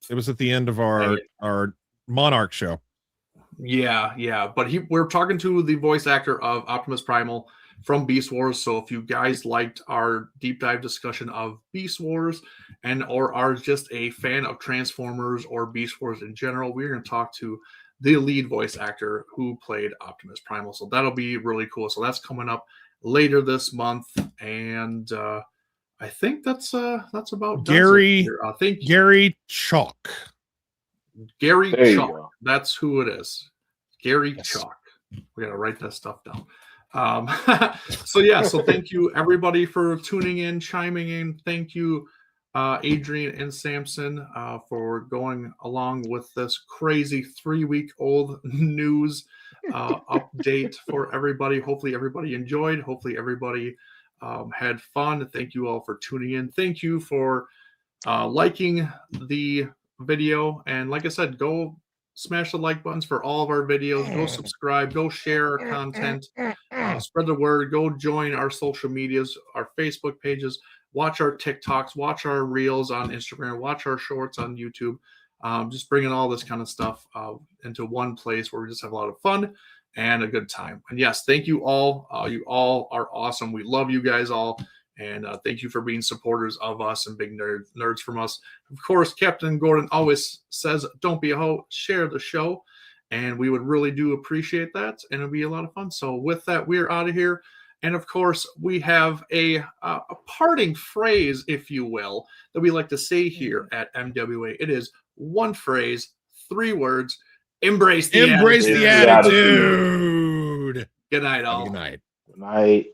It was at the end of our Monarch show. Yeah. But we're talking to the voice actor of Optimus Primal from Beast Wars. So if you guys liked our deep dive discussion of Beast Wars or are just a fan of Transformers or Beast Wars in general, we're going to talk to the lead voice actor who played Optimus Primal. So that'll be really cool. So that's coming up later this month, and I think that's about Gary. Gary Chalk. Gary Chalk. That's who it is. Gary Chalk. We gotta write that stuff down. So thank you everybody for tuning in, chiming in. Thank you, Adrian and Samson, for going along with this crazy 3-week-old news update for everybody. Hopefully everybody enjoyed. Hopefully everybody had fun. Thank you all for tuning in. Thank you for liking the video. And like I said, go smash the like buttons for all of our videos. Go subscribe. Go share our content. Spread the word. Go join our social medias, our Facebook pages. Watch our TikToks. Watch our reels on Instagram. Watch our shorts on YouTube. Just bringing all this kind of stuff into one place where we just have a lot of fun and a good time. And yes, thank you all. You all are awesome. We love you guys all. And thank you for being supporters of us and big nerds from us. Of course, Captain Gordon always says, don't be a hoe, share the show. And we would really do appreciate that. And it'll be a lot of fun. So with that, we're out of here. And of course, we have a parting phrase, if you will, that we like to say here at MWA. It is one phrase, 3 words. Embrace the Embrace attitude. the attitude. Good night, all. Good night. Good night.